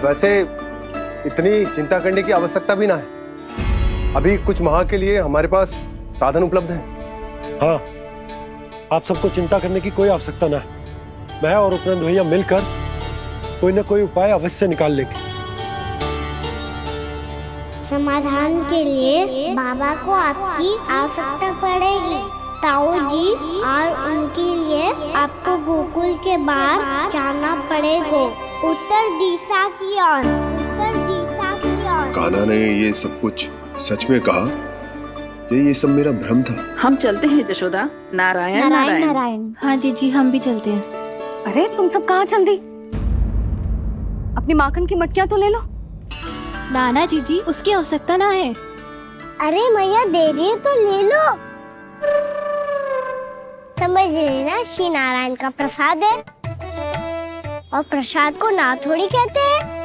वैसे इतनी चिंता करने की आवश्यकता भी ना है। अभी कुछ माह के लिए हमारे पास साधन उपलब्ध है। हाँ, आप सबको चिंता करने की कोई आवश्यकता ना है। मैं और उपनंद भैया मिलकर कोई न कोई उपाय अवश्य निकाल लेंगे। समाधान के लिए बाबा को आपकी आवश्यकता पड़ेगी। ताऊ जी, और उनके लिए आपको गोकुल के बाहर जाना पड़ेगा, उत्तर दिशा की ओर। उत्तर दिशा की ओर। कान्हा ने ये सब कुछ सच में कहा? ये सब मेरा भ्रम था? हम चलते हैं जशोदा। नारायण नारायण नारायण। हाँ जी हम भी चलते हैं। अरे तुम सब कहाँ चल दी? अपनी माखन की मटकियाँ तो ले लो। नाना जी उसकी आवश्यकता ना है। अरे मैया दे रही है तो ले लो। समझ लेना, श्री नारायण का प्रसाद है और प्रसाद को ना थोड़ी कहते हैं।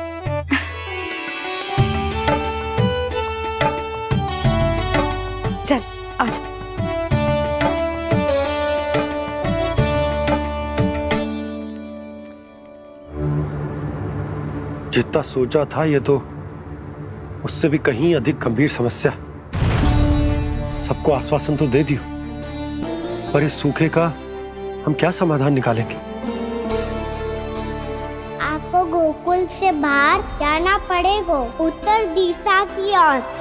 चल आज। जितना सोचा था ये तो उससे भी कहीं अधिक गंभीर समस्या। सबको आश्वासन तो दे दियो, पर इस सूखे का हम क्या समाधान निकालेंगे? आपको गोकुल से बाहर जाना पड़ेगा, उत्तर दिशा की ओर।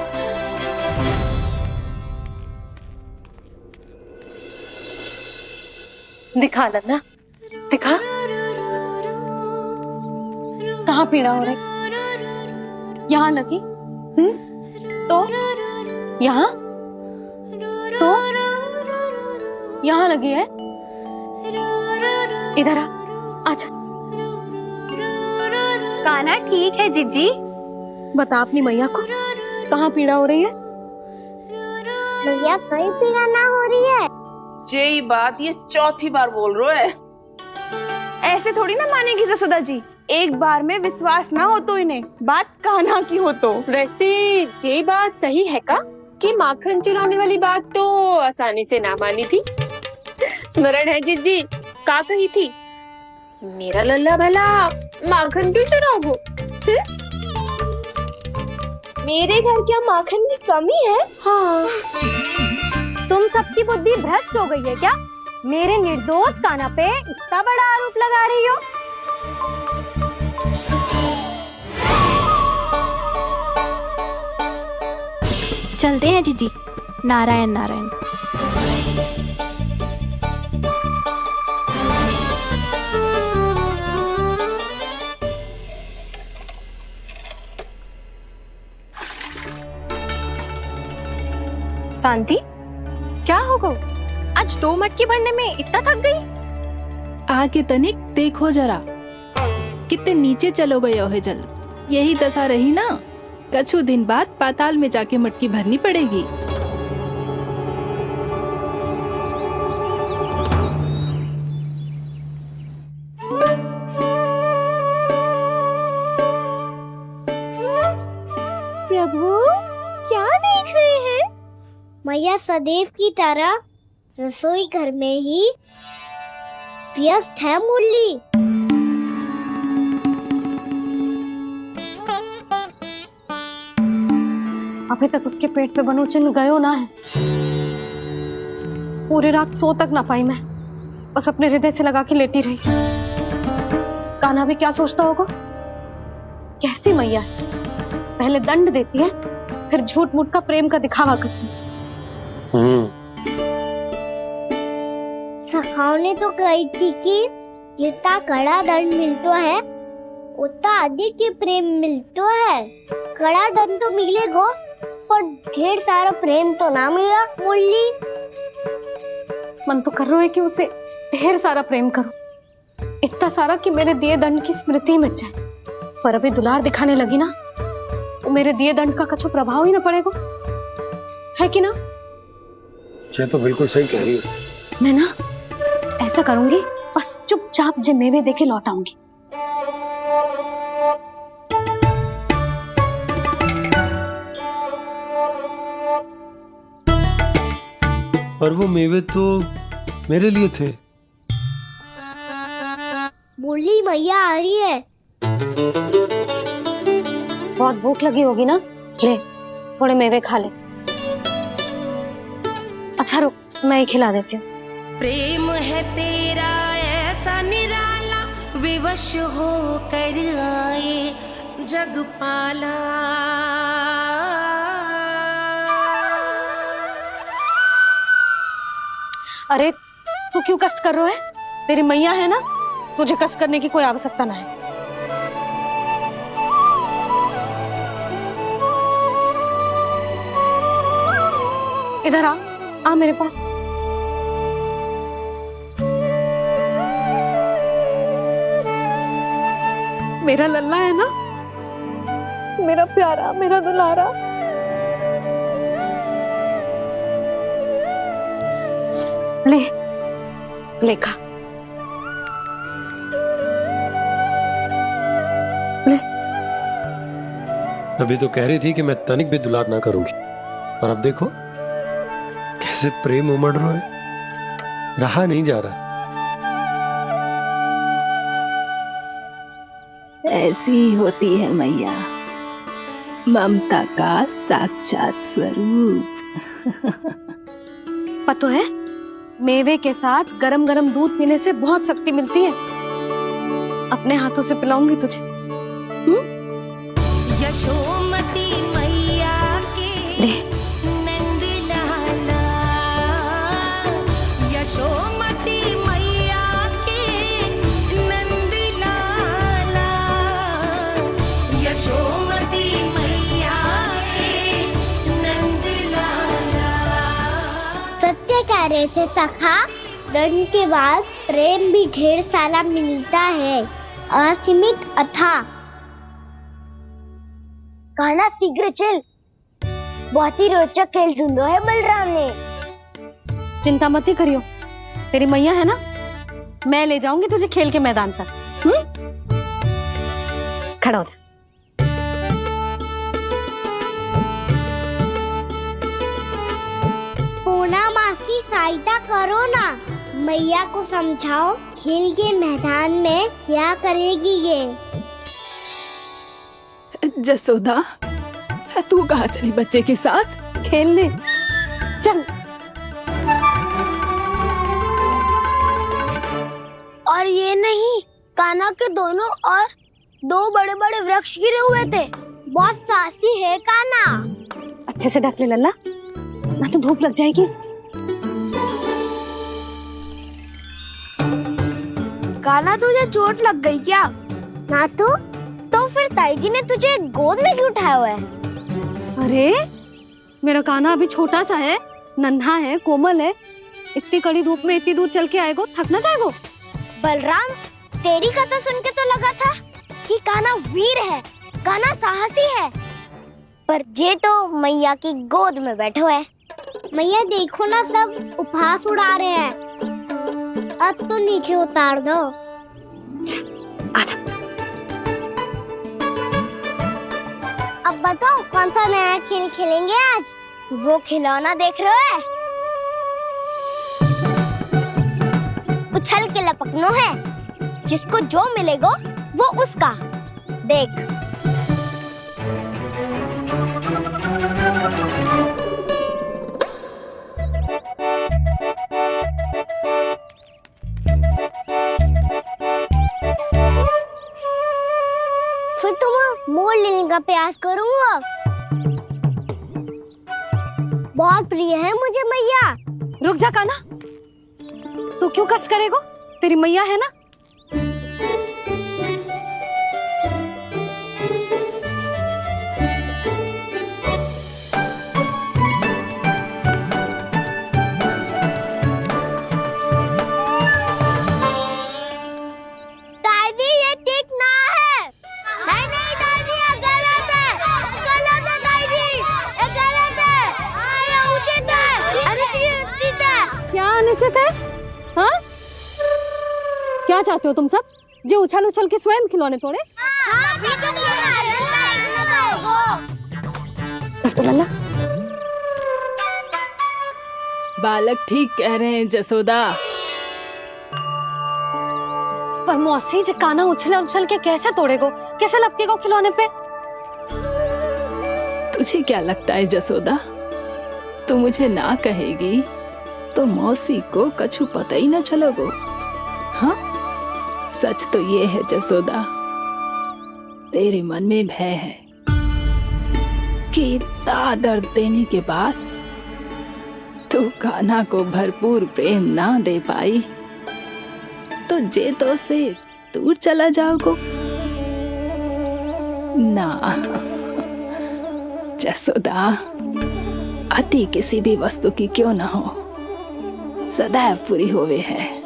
दिखा लन्ना, दिखा। कहाँ पीड़ा हो रही? यहाँ लगी? तो यहाँ? तो यहाँ लगी है? इधर आ, आजा। कान्हा ठीक है जीजी। बता अपनी मैया को कहाँ पीड़ा हो रही है? मैया कहीं पीड़ा ना हो रही है। ये बात ये चौथी बार बोल रहे है। ऐसे थोड़ी ना मानेगी जसोदा जी। एक बार में विश्वास ना हो तो इन्हें, बात कान्हा की हो तो। वैसे ये बात सही है का कि माखन चुराने वाली बात तो आसानी से ना मानी थी। स्मरण है जीजी का कही थी, मेरा लल्ला भला माखन क्यों चुराओगो? मेरे घर क्या माखन की कमी है? हाँ, तुम सबकी बुद्धि भ्रष्ट हो गई है क्या? मेरे निर्दोष कान्हा पे इतना बड़ा आरोप लगा रही हो? चलते हैं जीजी। नारायण नारायण। शांति, क्या हो गो? आज 2 मटकी भरने में इतना थक गई? आके तनिक देखो जरा, कितने नीचे चलो गए हो जल। यही दशा रही ना, कछु दिन बाद पाताल में जाके मटकी भरनी पड़ेगी। प्रभु क्या देख रहे हैं? मैया सदैव की तरह रसोई घर में ही व्यस्त है मुरली। अभी तक उसके पेट पे बनो चिन्ह गयो ना है। पूरी रात सो तक ना पाई मैं, बस अपने हृदय से लगा के लेटी रही। कान्हा भी क्या सोचता होगा? कैसी मैया है, पहले दंड देती है, फिर झूठ मूठ का प्रेम का दिखावा करती है। सखाओ ने तो कही थी कि जितना कड़ा दंड मिलतो है उतना अधिक ही प्रेम मिलतो है। कड़ा दंड तो मिलेगो पर ढेर सारा प्रेम तो ना मिला। मुरली मन तो कर रहा है कि उसे ढेर सारा प्रेम करूं, इतना सारा कि मेरे दिए दंड की स्मृति मिट जाए। पर अभी दुलार दिखाने लगी ना, वो मेरे दिए दंड का कछु प्रभाव ही ना पड़ेगा, है कि ना? ये तो बिल्कुल सही कह रही है। मैं ना ऐसा करूंगी, बस चुपचाप जे मेवे देके लौट आऊंगी। पर वो मेवे तो मेरे लिए थे। मुरली मैया आ रही है। बहुत भूख लगी होगी ना, ले थोड़े मेवे खा ले। अच्छा रुक, मैं ही खिला देती हूँ। प्रेम है तेरा ऐसा निराला, विवश हो कर आए जगपाला। अरे तू क्यों कष्ट कर रहा है? तेरी मैया है ना, तुझे कष्ट करने की कोई आवश्यकता ना है। इधर आ मेरे पास। मेरा लल्ला है ना, मेरा प्यारा, मेरा दुलारा। ले खा। ले। अभी तो कह रही थी कि मैं तनिक भी दुलार ना करूंगी, और अब देखो कैसे प्रेम उमड़ रहा है, रहा नहीं जा रहा। ऐसी ही होती है मैया, ममता का साक्षात स्वरूप। पता है, मेवे के साथ गरम गरम दूध पीने से बहुत शक्ति मिलती है। अपने हाथों से पिलाऊंगी तुझे। यशोमती मैया के नंद लाला, यशोमती मैया के नंद लाला, यशोमती मैया के नंद लाला। सत्य कह रहे थे सखा, दंड के बाद प्रेम भी ढेर सारा मिलता है, असीमित अथाह। गाना शीघ्र चल, बहुत ही रोचक खेल ढूंढो है बलराम ने। चिंता मत ही करियो, तेरी मैया है ना, मैं ले जाऊंगी तुझे खेल के मैदान तक। खड़ा हो जा। पूना मासी सहायता करो ना, मैया को समझाओ खेल के मैदान में क्या करेगी ये। जसोदा, तू कहाँ चली बच्चे के साथ? खेलने चल। और ये नहीं, कान्हा के दोनों और दो बड़े बड़े वृक्ष गिरे हुए थे। बहुत साहसी है कान्हा। अच्छे से ढक ले लल्ला, ना तो धूप लग जाएगी। कान्हा, तुझे चोट लग गई क्या? ना तो फिर ताई जी ने तुझे गोद में क्यों उठाया हुआ है? अरे मेरा कान्हा अभी छोटा सा है, नन्हा है, कोमल है। इतनी कड़ी धूप में इतनी दूर चल के आएगो, थक ना जाएगो। बलराम, तेरी कथा सुन के तो लगा था कि कान्हा वीर है, कान्हा साहसी है, पर ये तो मैया की गोद में बैठो है। मैया देखो ना, सब उपहास उड़ा रहे हैं। अब तो नीचे उतार दो। आजा। अब बताओ कौन सा नया खेल खेलेंगे आज? वो खिलौना देख रहे हो? उछल के लपकनो है, जिसको जो मिलेगा वो उसका। देख। फिर तुम मोड़ लेने का प्रयास करूंगा। बहुत प्रिय है मुझे मैया। रुक जा कान्हा, तू क्यों कष्ट करेगो? तेरी मैया है ना, क्या चाहते हो तुम सब? जो उछल उछल के स्वयं खिलौने तोड़े? तो लल्ला बालक ठीक कह रहे हैं जसोदा। पर मौसी जो काना उछल उछल के कैसे तोड़ेगो, कैसे लपकेगो खिलौने पे? तुझे क्या लगता है जसोदा, तू मुझे ना कहेगी तो मौसी को कछु पता ही न चलोगो? हाँ, सच तो ये है जसोदा, तेरे मन में भय है कि इतना दर्द देने के बाद तू कान्हा को भरपूर प्रेम ना दे पाई तो जेतो से दूर चला जाओगो ना। जसोदा, अति किसी भी वस्तु की क्यों ना हो, सदैव पूरी होवे है।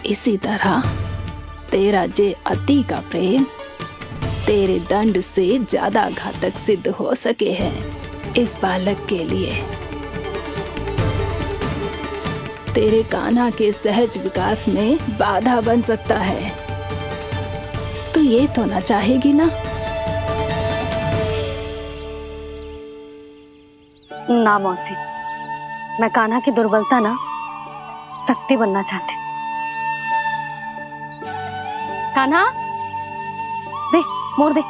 इसी तरह तेरा जे अति का प्रेम तेरे दंड से ज्यादा घातक सिद्ध हो सके है इस बालक के लिए। तेरे कान्हा के सहज विकास में बाधा बन सकता है, तो ये तो ना चाहेगी ना? ना मौसी, मैं कान्हा की दुर्बलता ना शक्ति बनना चाहती हूँ। कान्हा, दे मोड़ दे।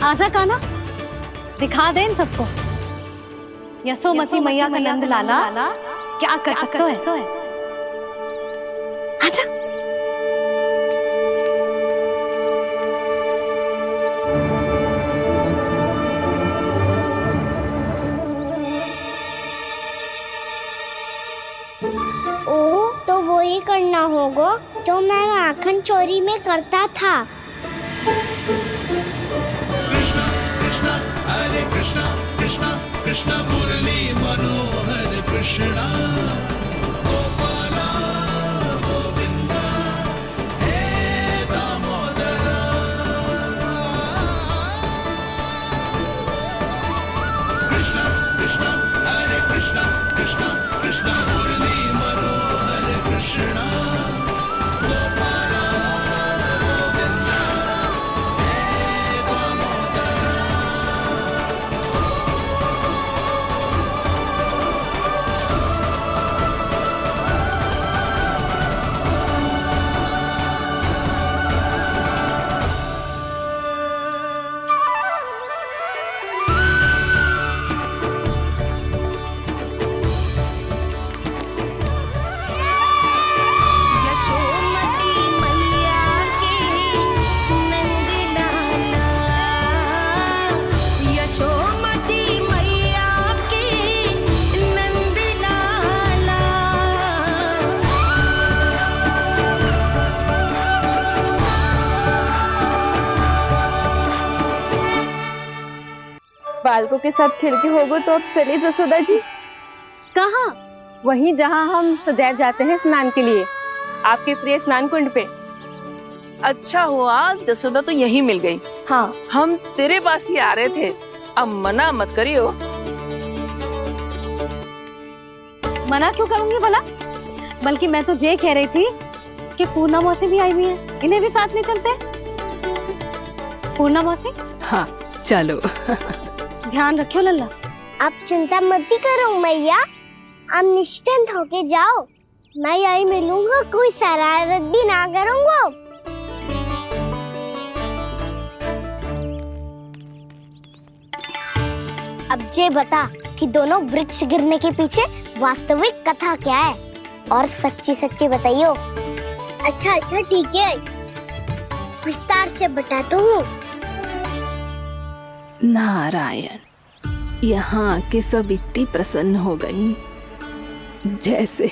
आजा कान्हा, दिखा दे इन सबको यशोमती मैया का नंद लाला क्या कर सकता है। आजा। ओ, तो वो ही करना होगा जो मैं माखन चोरी में करता था। कृष्णा कृष्णा कृष्णा मुरली मनोहर कृष्णा गोपाला गोविंदा हे दामोदरा। कृष्णा कृष्णा हरे कृष्णा कृष्णा कृष्णा मुरली मनोहर कृष्णा गोपाला गोविंदा हे दामोदरा। यशोमती मैया के नंद लाला, यशोमती मैया के नंद लाला। बालकों के साथ खेल के होगो तो अब चलिए जसोदा जी। कहाँ? वहीं जहाँ हम सदैव जाते हैं स्नान के लिए, आपके प्रिय स्नान कुंड पे। अच्छा हुआ जसोदा तो यहीं मिल गई। हाँ, हम तेरे पास ही आ रहे थे, अब मना मत करियो। मना क्यों करूंगी भला? बल्कि मैं तो ये कह रही थी कि पूर्णा मौसी भी आई हुई है, इन्हें भी साथ ले चलते हैं। पूर्णा मौसी, हाँ चलो। ध्यान रखियो लल्ला। आप चिंता मत करो मैया, आप निश्चिंत होके जाओ, मैं यही मिलूंगा, कोई शरारत भी ना करूंगा। अब ये बता कि दोनों वृक्ष गिरने के पीछे वास्तविक कथा क्या है, और सच्ची सच्ची बताइयो। अच्छा अच्छा ठीक है, विस्तार से बताता हूँ। नारायण, यहाँ के सब इतनी प्रसन्न हो गई जैसे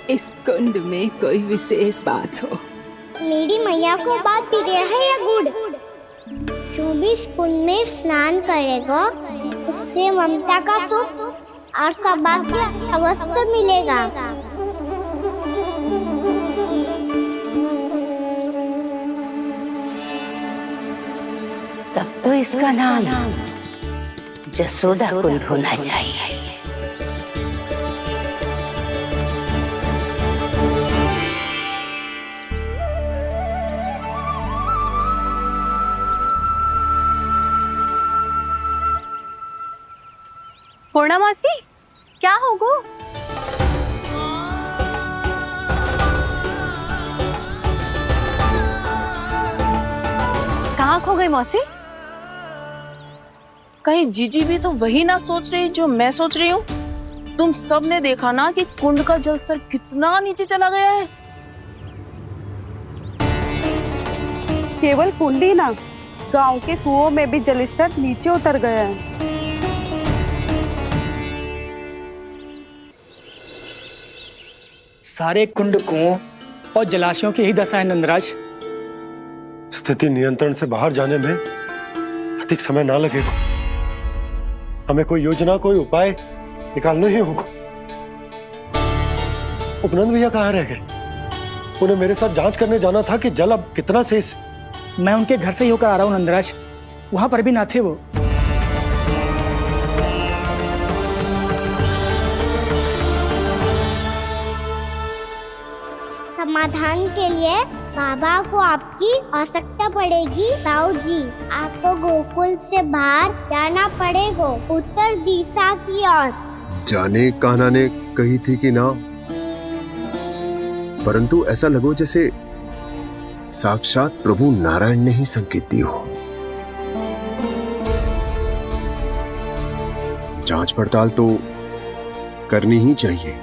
इस कुंड में कोई विशेष बात हो। मेरी मैया को बात प्रिय है या गुड़? जो भी इस कुंड में स्नान करेगा उससे ममता का सुख और सौभाग्य अवश्य मिलेगा। तब तो इसका नाम जसोदा कुंड होना चाहिए। पूर्णा मासी, क्या होगा? कहाँ खो गई मौसी? कहीं जीजी भी तो वही ना सोच रही जो मैं सोच रही हूँ। तुम सब ने देखा ना कि कुंड का जलस्तर कितना नीचे चला गया है। केवल कुंड ही ना, गांव के कुओं में भी जलस्तर नीचे उतर गया है। सारे कुंड कुओं और जलाशयों की ही दशा है नंदराज। स्थिति नियंत्रण से बाहर जाने में अधिक समय ना लगेगा। हमें कोई योजना, कोई उपाय निकालना ही होगा। उपनंद भैया कहाँ रह गए? उन्हें मेरे साथ जांच करने जाना था कि जल अब कितना शेष। मैं उनके घर से ही होकर आ रहा हूँ नंदराज, वहां पर भी ना थे वो। समाधान के लिए बाबा को आपकी आवश्यकता पड़ेगी। ताऊ जी, आपको गोकुल से बाहर जाना पड़ेगा, उत्तर दिशा की ओर। जाने कान्हा ने कही थी कि ना, परंतु ऐसा लगो जैसे साक्षात प्रभु नारायण ने ही संकेत दी हो। जांच पड़ताल तो करनी ही चाहिए।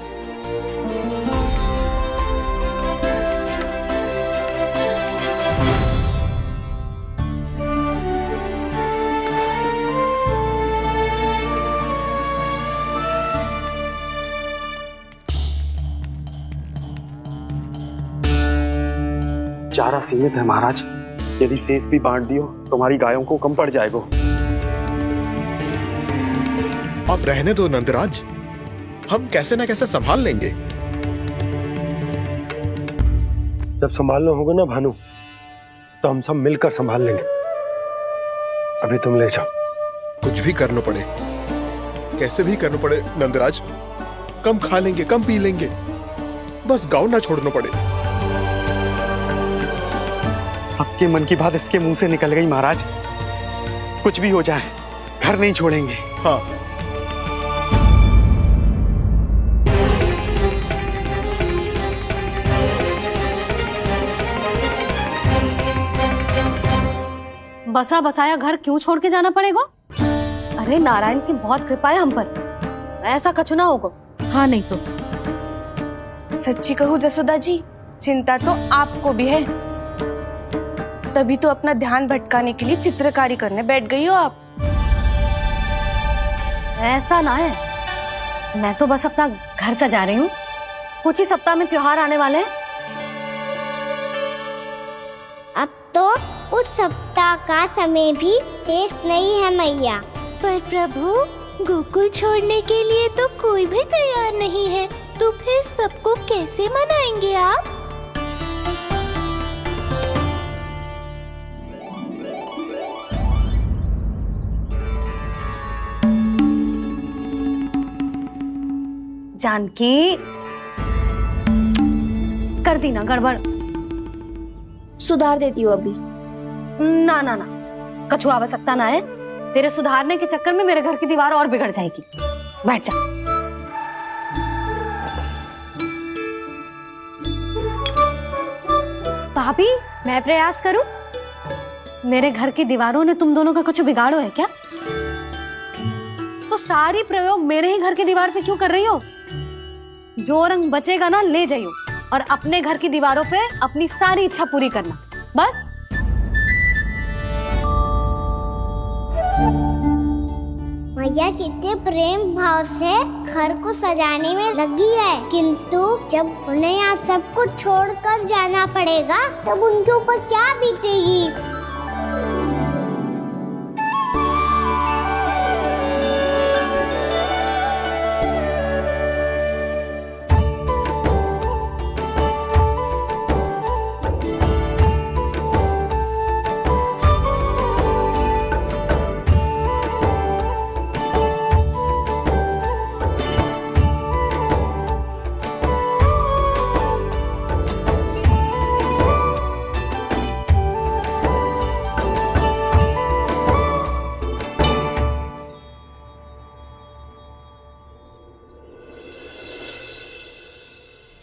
चारा सीमित है महाराज, यदि शेष भी बांट दियो तो हमारी गायों को कम पड़ जाएगा। अब रहने दो नंदराज, हम कैसे न कैसे संभाल लेंगे। जब संभालना होगा ना भानु, तो हम सब मिलकर संभाल लेंगे। अभी तुम ले जाओ। कुछ भी करना पड़े, कैसे भी करना पड़े नंदराज, कम खा लेंगे, कम पी लेंगे, बस गाँव ना छोड़ना पड़े। सबके मन की बात इसके मुंह से निकल गई महाराज। कुछ भी हो जाए, घर नहीं छोड़ेंगे। हाँ, बसा बसाया घर क्यों छोड़ के जाना पड़ेगा? अरे नारायण की बहुत कृपा है हम पर, ऐसा कछु ना होगा। हाँ नहीं तो सच्ची कहूँ जसोदा जी, चिंता तो आपको भी है, तभी तो अपना ध्यान भटकाने के लिए चित्रकारी करने बैठ गई हो आप। ऐसा ना है, मैं तो बस अपना घर सजा रही हूँ। कुछ ही सप्ताह में त्योहार आने वाले हैं। अब तो उस सप्ताह का समय भी शेष नहीं है मैया। पर प्रभु, गोकुल छोड़ने के लिए तो कोई भी तैयार नहीं है, तो फिर सबको कैसे मनाएंगे आप? जानकी, कर दी ना गड़बड़। सुधार देती हूँ अभी। ना ना ना, कछु आवश्यकता ना है। तेरे सुधारने के चक्कर में मेरे घर की दीवार और बिगड़ जाएगी। बैठ जा। भाभी, मैं प्रयास करूं? मेरे घर की दीवारों ने तुम दोनों का कुछ बिगाड़ो है क्या? तो सारी प्रयोग मेरे ही घर की दीवार पे क्यों कर रही हो? जो रंग बचेगा ना ले जाइयो, और अपने घर की दीवारों पे अपनी सारी इच्छा पूरी करना, बस। मैया कितने प्रेम भाव से घर को सजाने में लगी है, किंतु जब उन्हें यहाँ सब कुछ छोड़कर जाना पड़ेगा तब उनके ऊपर क्या बीतेगी।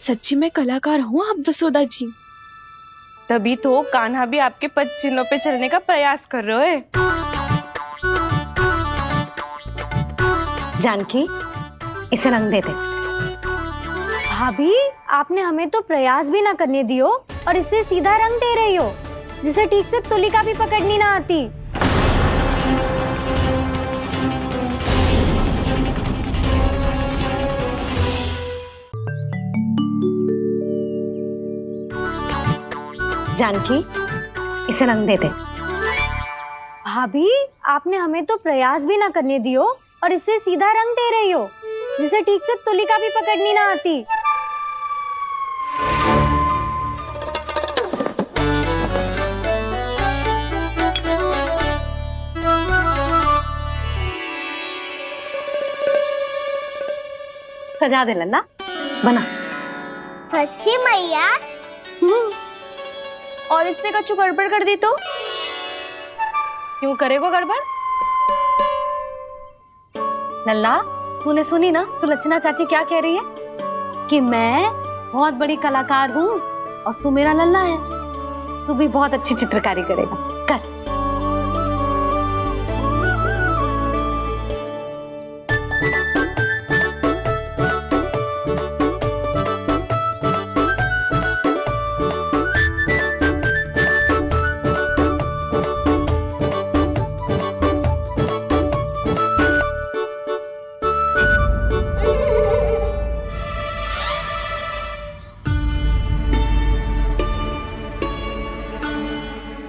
सच्ची में कलाकार हूँ आप जसोदा जी। तभी तो कान्हा भी आपके पद चिन्हों पे चलने का प्रयास कर रहे हैं। जानकी, इसे रंग दे दे। भाभी, आपने हमें तो प्रयास भी ना करने दियो और इसे सीधा रंग दे रही हो, जिसे ठीक से तुलिका भी पकड़नी ना आती। जानकी, इसे रंग दे दे। भाभी, आपने हमें तो प्रयास भी ना करने दियो और इसे सीधा रंग दे रही हो, जिसे ठीक से तुलिका भी पकड़नी ना आती। सजा दे लल्ला, बना। सच्ची मैया? और इसने कछु गड़बड़ कर दी तो? क्यों करेगो गड़बड़? लल्ला, तूने सुनी ना सुलक्षणा चाची क्या कह रही है? कि मैं बहुत बड़ी कलाकार हूँ और तू मेरा लल्ला है। तू भी बहुत अच्छी चित्रकारी करेगा, कर।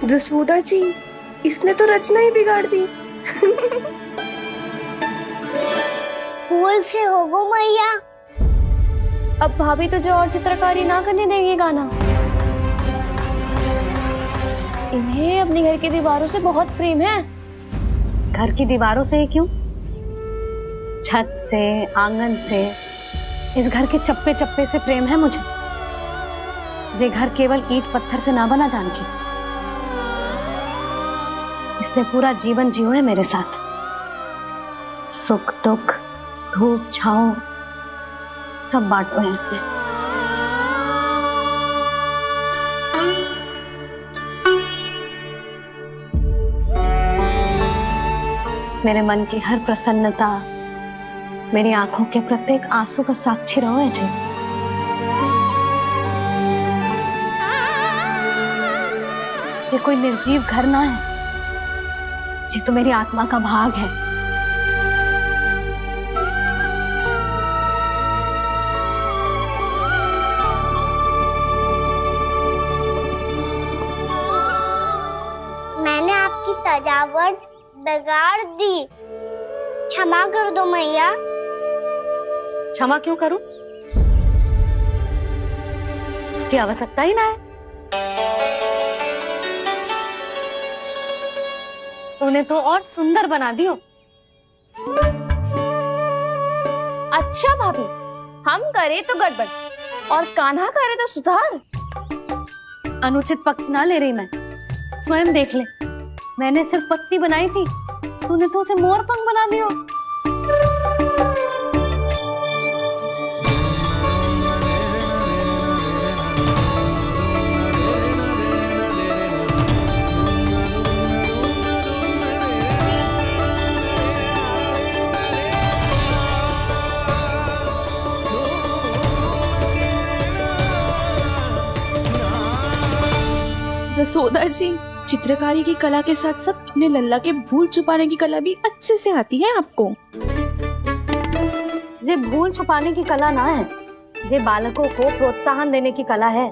जसोदा जी, इसने तो रचना ही बिगाड़ दी। फूल से होगो मैया। अब भाभी तुझे और चित्रकारी ना करने देंगे गाना। इन्हें अपने घर की दीवारों से बहुत प्रेम है। घर की दीवारों से क्यों? छत से, आंगन से, इस घर के चप्पे चप्पे से प्रेम है मुझे। ये घर केवल ईंट पत्थर से ना बना जानकी। इसने पूरा जीवन जियो है मेरे साथ। सुख दुख, धूप छांव सब बांटो है इसमें। मेरे मन की हर प्रसन्नता, मेरी आंखों के प्रत्येक आंसू का साक्षी रहो है जी। ये कोई निर्जीव घर ना है, ये तो मेरी आत्मा का भाग है। मैंने आपकी सजावट बिगाड़ दी, क्षमा कर दो मैया। क्षमा क्यों करूं? इसकी आवश्यकता ही ना है। तूने तो और सुंदर बना दियो। अच्छा भाभी, हम करे तो गड़बड़ और कान्हा करे तो सुधार। अनुचित पक्ष ना ले रही मैं, स्वयं देख ले। मैंने सिर्फ पत्ती बनाई थी, तूने तो उसे मोर पंख बना दियो। जसोदा जी, चित्रकारी की कला के साथ साथ अपने लल्ला के भूल छुपाने की कला भी अच्छे से आती है आपको। ये भूल छुपाने की कला ना है, ये बालकों को प्रोत्साहन देने की कला है।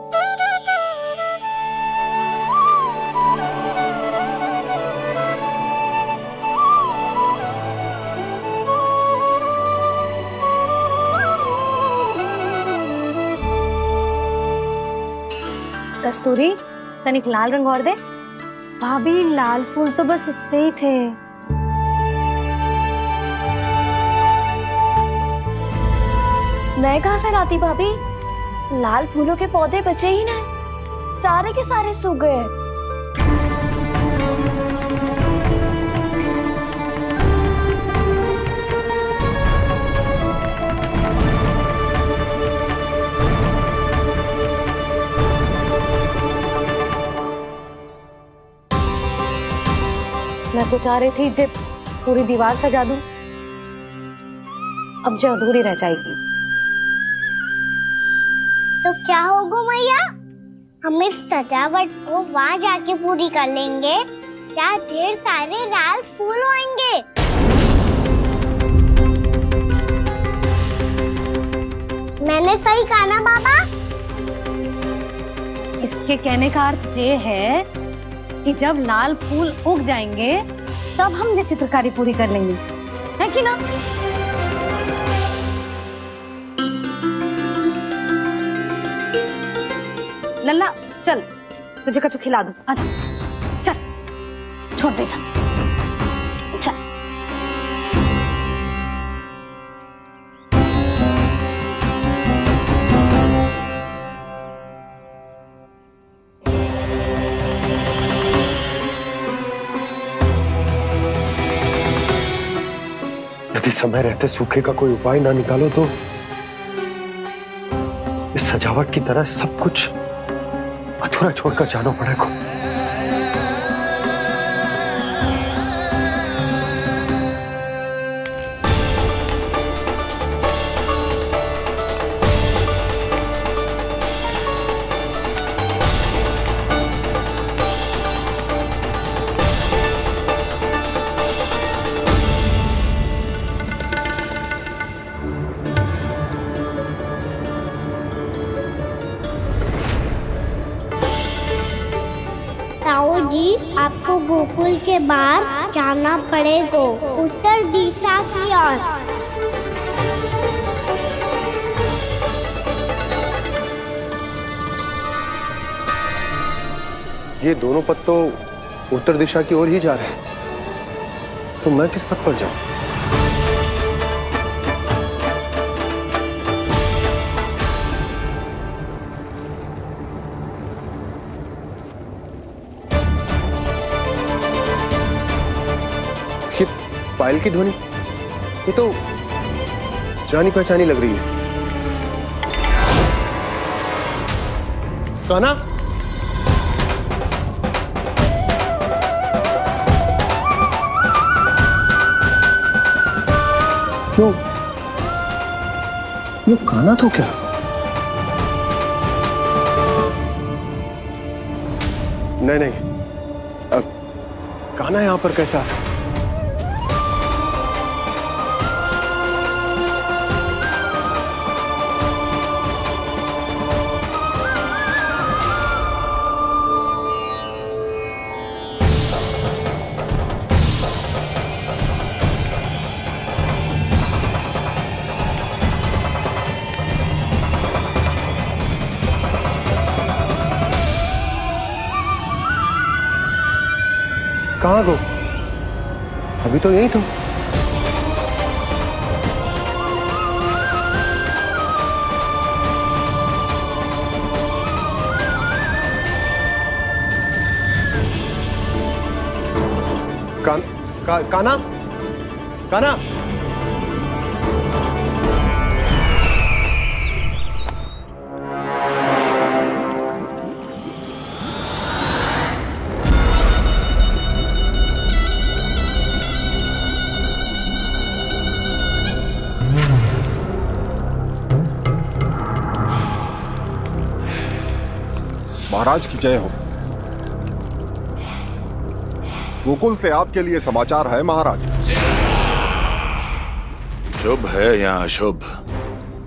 कस्तूरी, तनिक लाल रंग और दे। भाभी, लाल फूल तो बस इतने ही थे। मैं कहाँ से लाती भाभी? लाल फूलों के पौधे बचे ही नहीं, सारे के सारे सूख गए। मैं तो चाह रही थी जे पूरी दीवार सजा दूं, अब जो अधूरी रह जाएगी। तो क्या होगा मैया, हम इस सजावट को वहाँ जाके पूरी कर लेंगे, क्या ढेर सारे लाल फूल होंगे। मैंने सही कहा ना बाबा? इसके कहने का अर्थ ये है कि जब लाल फूल उग जाएंगे तब हम ये चित्रकारी पूरी कर लेंगे, है कि ना? लल्ला चल, तुझे कछु खिला दूं, आजा, चल, छोड़ दे, चल, चल। यदि समय रहते सूखे का कोई उपाय ना निकालो तो इस सजावट की तरह सब कुछ अधूरा छोड़कर जाना पड़ेगा। ताऊ जी, आपको गोकुल के बाहर जाना पड़ेगा, उत्तर दिशा की ओर। ये दोनों पथ तो उत्तर दिशा की ओर ही जा रहे हैं, तो मैं किस पथ पर जाऊं? ये पायल की ध्वनि, ये तो जानी पहचानी लग रही है। कान्हा, क्यों? ये कान्हा तो क्या? नहीं नहीं, अब कान्हा यहां पर कैसे आ सकता? कहाँ गो? अभी तो यही तो। कान्हा, कान्हा, महाराज की जय हो। गोकुल से आपके लिए समाचार है महाराज। शुभ है या अशुभ?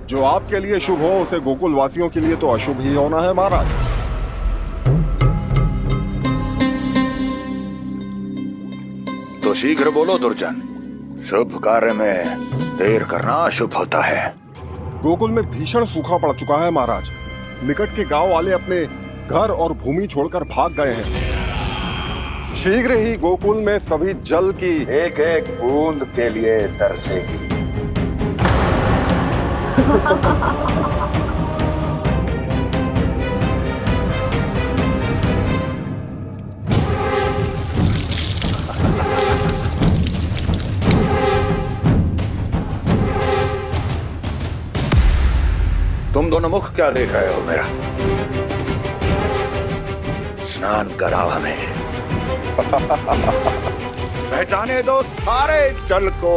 जो आपके लिए शुभ हो उसे गोकुल वासियों के लिए तो अशुभ ही होना है महाराज। तो शीघ्र बोलो दुर्जन, शुभ कार्य में देर करना अशुभ होता है। गोकुल में भीषण सूखा पड़ चुका है महाराज। निकट के गांव वाले अपने घर और भूमि छोड़कर भाग गए हैं। शीघ्र ही गोकुल में सभी जल की एक एक बूंद के लिए तरसेगी। तुम दोनों मुख क्या देख रहे हो मेरा? स्नान कराओ हमें। जाने दो सारे जल को।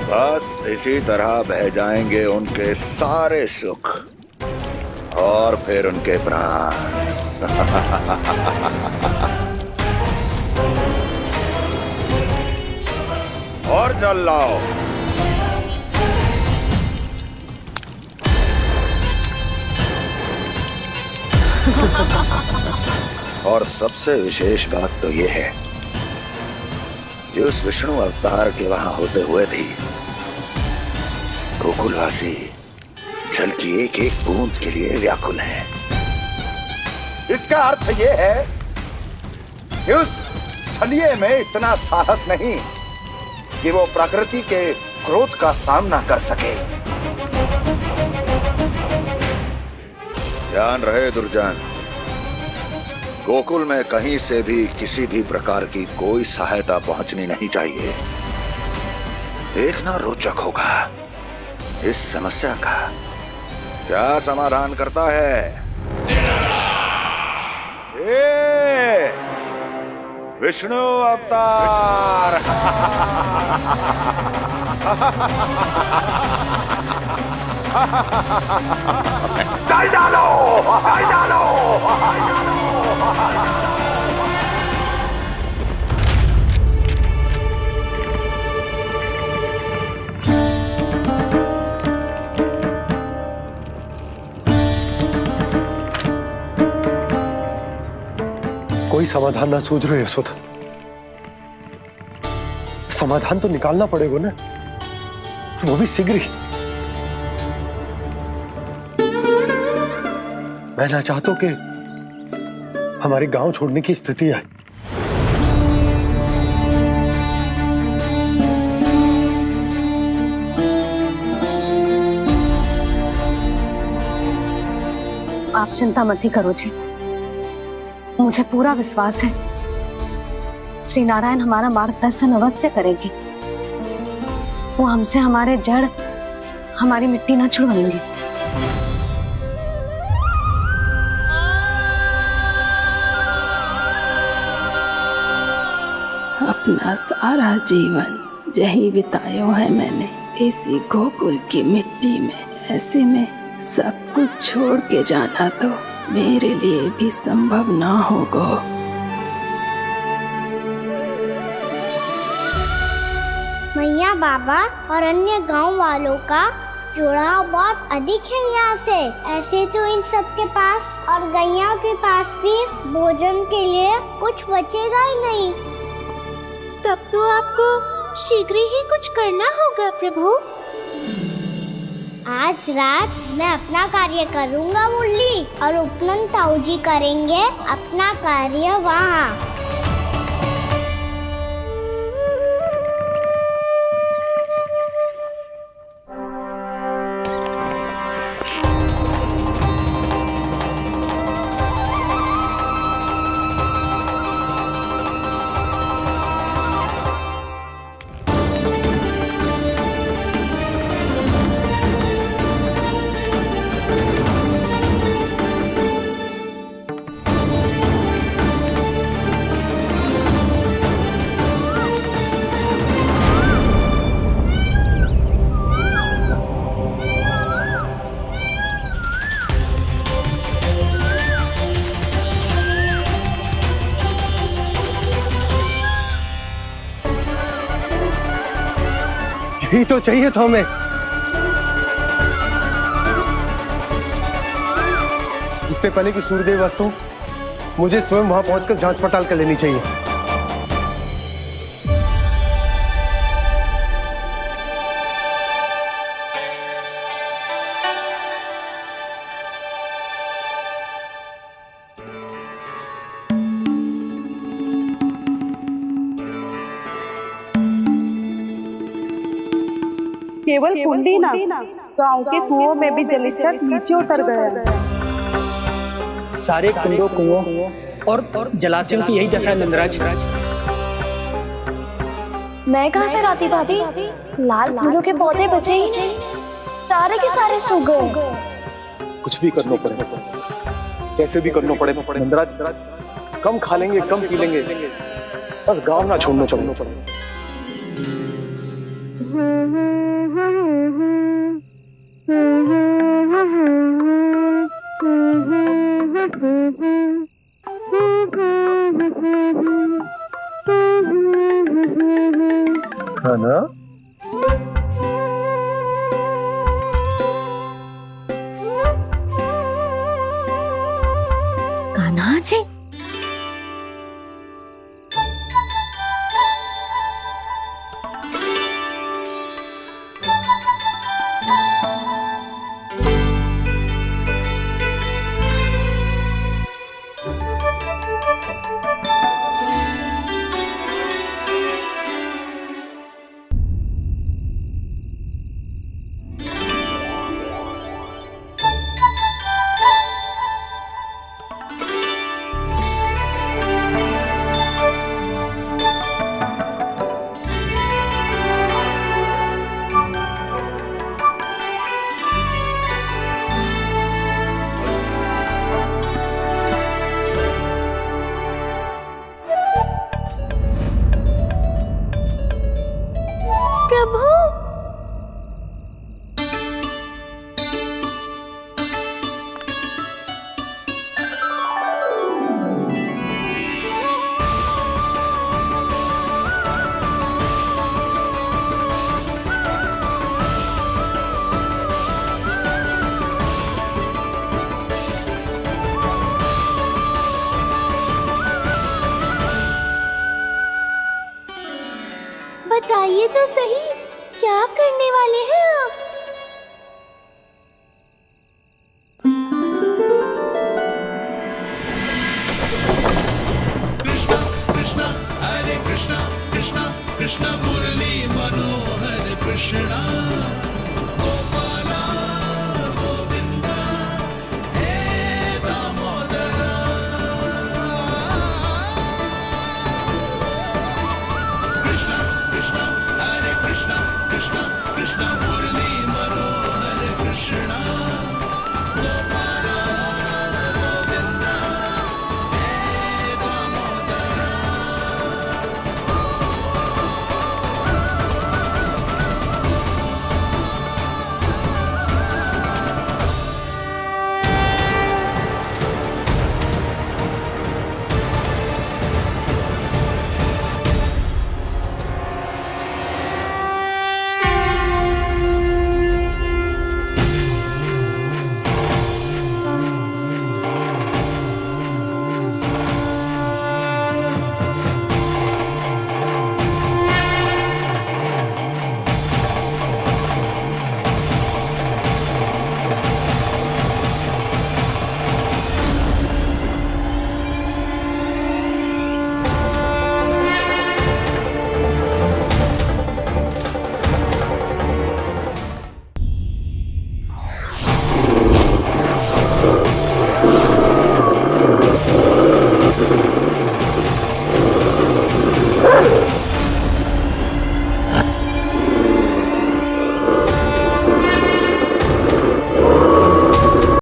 बस इसी तरह बह जाएंगे उनके सारे सुख और फिर उनके प्राण। और जल लाओ। और सबसे विशेष बात तो यह है कि उस विष्णु अवतार के वहां होते हुए भी गोकुलवासी जल की एक एक बूंद के लिए व्याकुल है। इसका अर्थ यह है कि उस छलिए में इतना साहस नहीं कि वो प्रकृति के क्रोध का सामना कर सके। ध्यान रहे दुर्जन, गोकुल में कहीं से भी किसी भी प्रकार की कोई सहायता पहुंचनी नहीं चाहिए। देखना रोचक होगा इस समस्या का क्या समाधान करता है। विष्णु अवतार। जल डालो, जल डालो। कोई समाधान ना सूझ रहे यशोदा। समाधान तो निकालना पड़ेगा ना, वो भी शीघ्र ही। मैं ना चाहता कि हमारे गांव छोड़ने की स्थिति आए। आप चिंता मत ही करो जी, मुझे पूरा विश्वास है श्री नारायण हमारा मार्गदर्शन अवश्य करेंगे। वो हमसे हमारे जड़, हमारी मिट्टी ना छुड़वाएंगे। अपना सारा जीवन यही बितायो है मैंने, इसी गोकुल की मिट्टी में। ऐसे में सब कुछ छोड़ के जाना तो मेरे लिए भी संभव ना होगा। मैया बाबा और अन्य गांव वालों का जुड़ाव बहुत अधिक है यहाँ से। ऐसे तो इन सब के पास और गैया के पास भी भोजन के लिए कुछ बचेगा ही नहीं। तब तो आपको शीघ्र ही कुछ करना होगा प्रभु। आज रात मैं अपना कार्य करूँगा मुरली, और उपनंद ताऊ जी करेंगे अपना कार्य वहाँ। यही तो चाहिए था हमें। इससे पहले कि सूर्यदेव वस्तु, मुझे स्वयं वहां पहुंचकर जांच पड़ताल कर लेनी चाहिए। केवल कुंडी ना, गांव के कुओं में भी जलस्तर नीचे उतर गया। सारे कुंडों, कुओं और जलाशयों की यही दशा है नंदराज। मैं कहाँ से लाती भाभी? लाल फूलों के पौधे बचे ही नहीं। सारे के सारे सो गए। कुछ भी करना पड़े, कैसे भी करना पड़े नंदराज, कम खा लेंगे, कम पी लेंगे, बस गांव ना छोड़ना पड़े। है ना? कान्हा जी, प्रभु, बताइए तो सही, क्या करने वाले हैं आप?